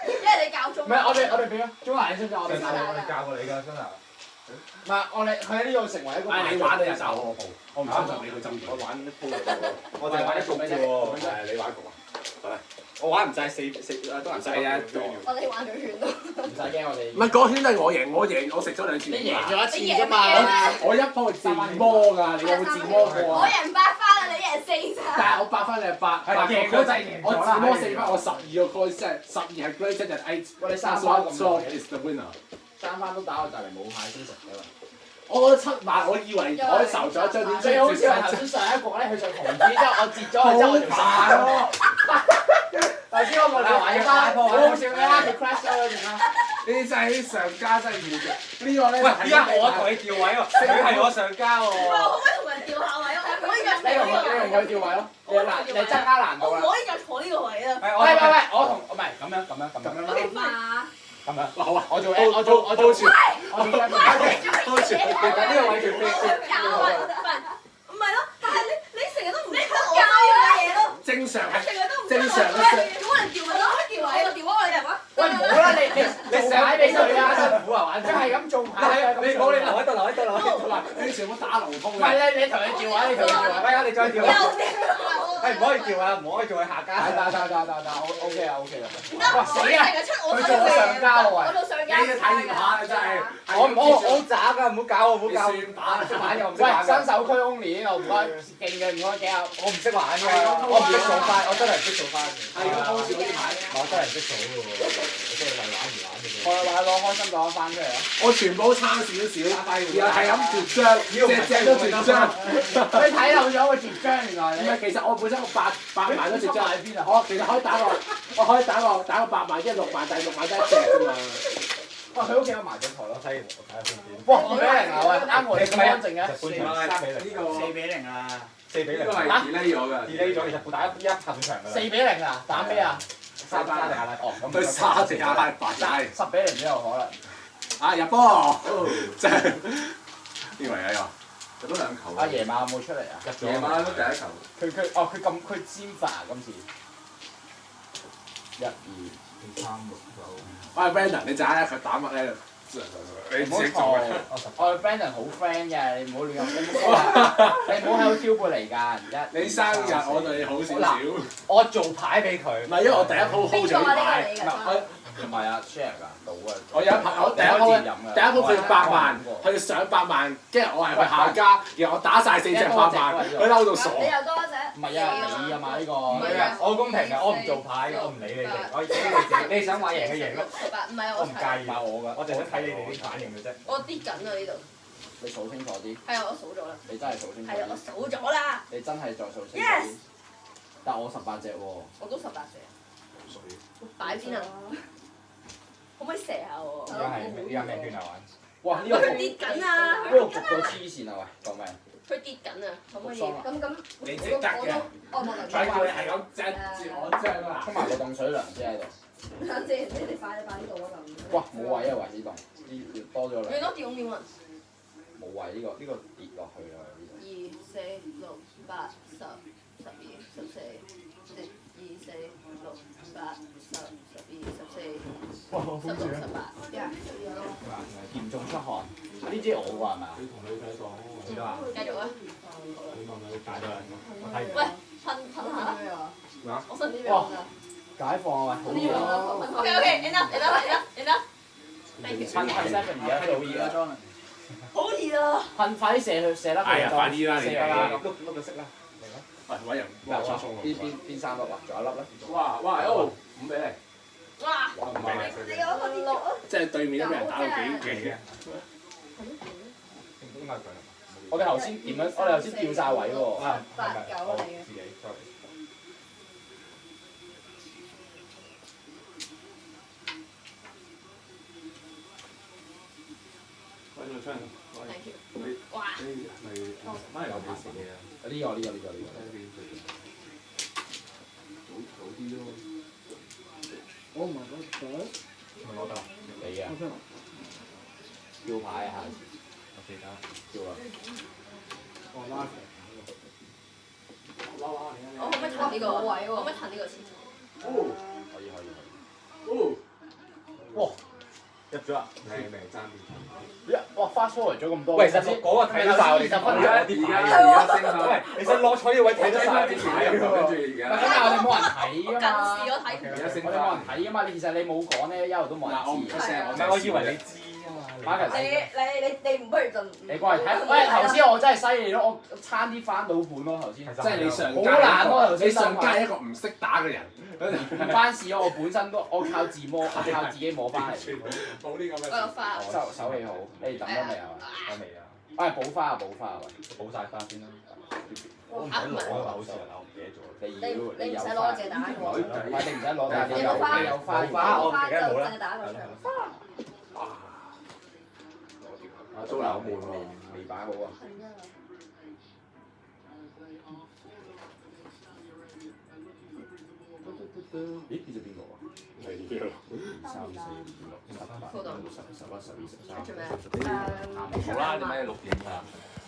因為你教中。唔係我哋俾啊，中華你識唔識我哋上次我哋教過你㗎，真係。唔係我哋佢喺呢度成為一個。你玩你就走我鋪，我唔相信你去針對。我玩鋪我哋玩一局啫喎。係你玩局啊？我玩唔晒4都唔使啊！我哋玩咗圈咯。唔使驚我哋。唔係嗰圈都係我贏，我食咗2次。你贏咗一次你贏啫嘛。我一鋪自摸㗎，你有冇自摸過我啊？贏8番啊，你贏4咋？但係我8分你係8，贏咗就係贏咗啦我自摸4分，我12個 coin 即係12係 greater than 8。喂，你That's 3番 what 咁 so 耐， is the winner。 3番都打我就嚟冇牌先食㗎啦。我覺得7萬，我以為我受咗一張點最好笑係頭先上一局咧，佢上紅紙之後，我截咗佢之後我就好煩咯。頭先我冇嚟玩翻，好好笑嘅啦，佢 crash 咗佢點啊？呢啲真係啲上家真係要嘅。呢個咧，喂，依家我同你調位喎，佢係我上家喎。可唔可以同人調下位啊？我可以你同佢調位咯，你增加難度啦。我唔可以再坐呢個位啊！喂，喂，我同唔係咁樣我哋嘛，咁樣，好啊，我做我做我做全，我做 friend 都全，呢個位叫咩？唔係咯，但係你成日都唔識得我嘅嘢咯，正常係成日都唔識正常嘅咁我哋調咪咯，調位，我調我哋嚟玩。喂，唔好啦，你做牌俾佢啊，辛苦啊玩，即係咁做牌。你唔好你留喺度，留喺度，留喺度。嗱，你全部打流通唔嘅。係你同佢調位，你同佢調位。喂，我哋再調又啊！調係唔可以調啊，唔可以做喺下家。得，OK 啊，OK 啦。唔得，我成日出我佢做咗上家喎，我做上家。你要體驗下真係。我渣㗎，唔好搞我，唔好搞我。你算打識玩又唔識喂，玩新手區 only 我唔該，勁嘅唔該幾下。我唔識玩㗎，我唔識數翻，我真係唔識數翻。係咁多次嗰啲牌。我真係唔識數㗎喎，我真係為玩而玩嘅啫。我玩攞開心攞翻出嚟啊！我全部都差少少，然後係咁絕張，隻都絕張。你睇漏咗個絕張原來唔係，其實我本身個8萬都絕張喺邊啊？我其實可以打個8萬，即係6萬，但係6萬得一隻啫嘛。哇！佢屋企有麻雀台咯，睇我睇下先點。哇！2-0啊喂，啱我哋咁安靜嘅。呢個4-0啊4-0。呢個係 delay 咗㗎delay 咗，其實打一下半場㗎啦。 4-0啊！打咩啊？沙定阿拉伯。對沙地阿拉伯真係10-0都有可能。啊入波！真係呢個係啊，入咗2球。阿爺馬有冇出嚟啊？夜晚都第一球。佢尖法啊今次。1、2、3、6、9。喂 Brandon，你陣間佢打乜咧？你唔好識做嘈嘅。我哋 Brandon 好 friend 嘅，你唔好亂咁，你唔好喺度挑撥離間。你生日我對你好少少。我做牌俾佢。唔係，因為我第一鋪 hold 咗啲牌。唔係啊 share 㗎，賭啊！我有一排，我第一鋪佢要8萬，佢要上8萬，跟住我係去下家，然後我打晒4隻8萬，佢嬲到傻。你又多一隻。唔係啊，你啊嘛呢個。唔係啊，我公平嘅，我唔做牌嘅，我唔理你哋，我自己你自己，你想玩贏嘅贏咯， 18，唔係我唔介意。我㗎，我淨係睇你哋啲反應嘅啫。我跌緊啊呢度。你數清楚啲。係啊，我數咗啦。你真係數清楚係啊，我啲。數咗啦。你真係再數清楚 Yes 啲。但我18隻喎。我都18隻。擺邊啊？可唔可以射下我？依家係咩？依家咩圈啊玩？哇！呢個佢跌緊啊！呢個焗到黐線啊！喂，救命！佢跌緊啊！可唔可以？爽啊咁你自己執嘅，我冇能再叫你係咁隻住我張啊！沖埋個凍水涼先喺度。等先，你哋快啲到啊咁。哇！冇位啊，位呢度，呢要多咗兩。你攞掉面雲。冇位呢個跌落去啦呢度。 2、4、6、8、10、12、14、2、4、6、8、10、12、14、哇！好16、18，嚴重出汗。呢支我㗎係咪啊？你同女仔講，你都話繼續啊！你問佢解咗人，我睇唔喂到。，噴下。咩啊？咩啊？我信呢樣㗎。解放啊！喂，好熱啊！ OK，enough。噴 seven 而家都好熱啊！裝啦。好熱啊！噴快啲射得係啊，快啲啦你射啦！哋。碌個色啦。喂，揾人哇！幫我送邊三粒啊？仲有一粒咧？哇哇哦，5俾你。哇！唔俾你。你有個跌落啊！即係對面都俾人打到幾嘅。應該係佢。我哋頭先點樣？我哋頭先掉晒位喎。 8、9嚟嘅。自己 sorry。喂，你出嚟。 Thank you。你哇！你係翻嚟有幾時嘅啊？呢個。早啲咯。我唔係嗰個。咪攞得啦。你啊！叫牌啊！下次。我記得。叫啦。我拉我可唔可以彈呢個？冇位喎可唔可以彈呢個先？可以。哇！入咗啊！未爭啲。哇！fast forward 咗咁多。喂，其實嗰個睇得晒我哋20分而家啲牌而家升下。喂，其實落彩呢位睇得晒啲牌跟住喎。而家。唔係咁但係我哋冇人睇㗎近嘛。視我睇唔而家到。升我哋冇人睇㗎嘛，其實你冇講咧，一路都冇嗱，我唔人知。出聲，唔係，我以為你知啊嘛。Marcus 你唔不如就你過嚟睇，喂頭先我真係犀利咯，我差啲翻到本咯頭先，即係你上好難咯頭先你上街一個唔識打嘅人，唔關事咯，我本身都我靠自摸，靠自己摸翻嚟，冇呢咁嘅我有花。手氣好，你哋抌咗未啊？我未啊。喂補花啊補花啊喂，補晒花先啦。我唔使攞啊，好似係我唔記得咗。你有唔使攞花，自己打個。唔係你唔使攞，但係你有你有花你有花，花我花而家冇啦就打個場。啊租樓門喎，未擺好啊。咦？呢隻邊個啊？係呢個。 3、4、5、6、7、8、9、10、11、12、13。做咩？好啦，點解你錄影啊？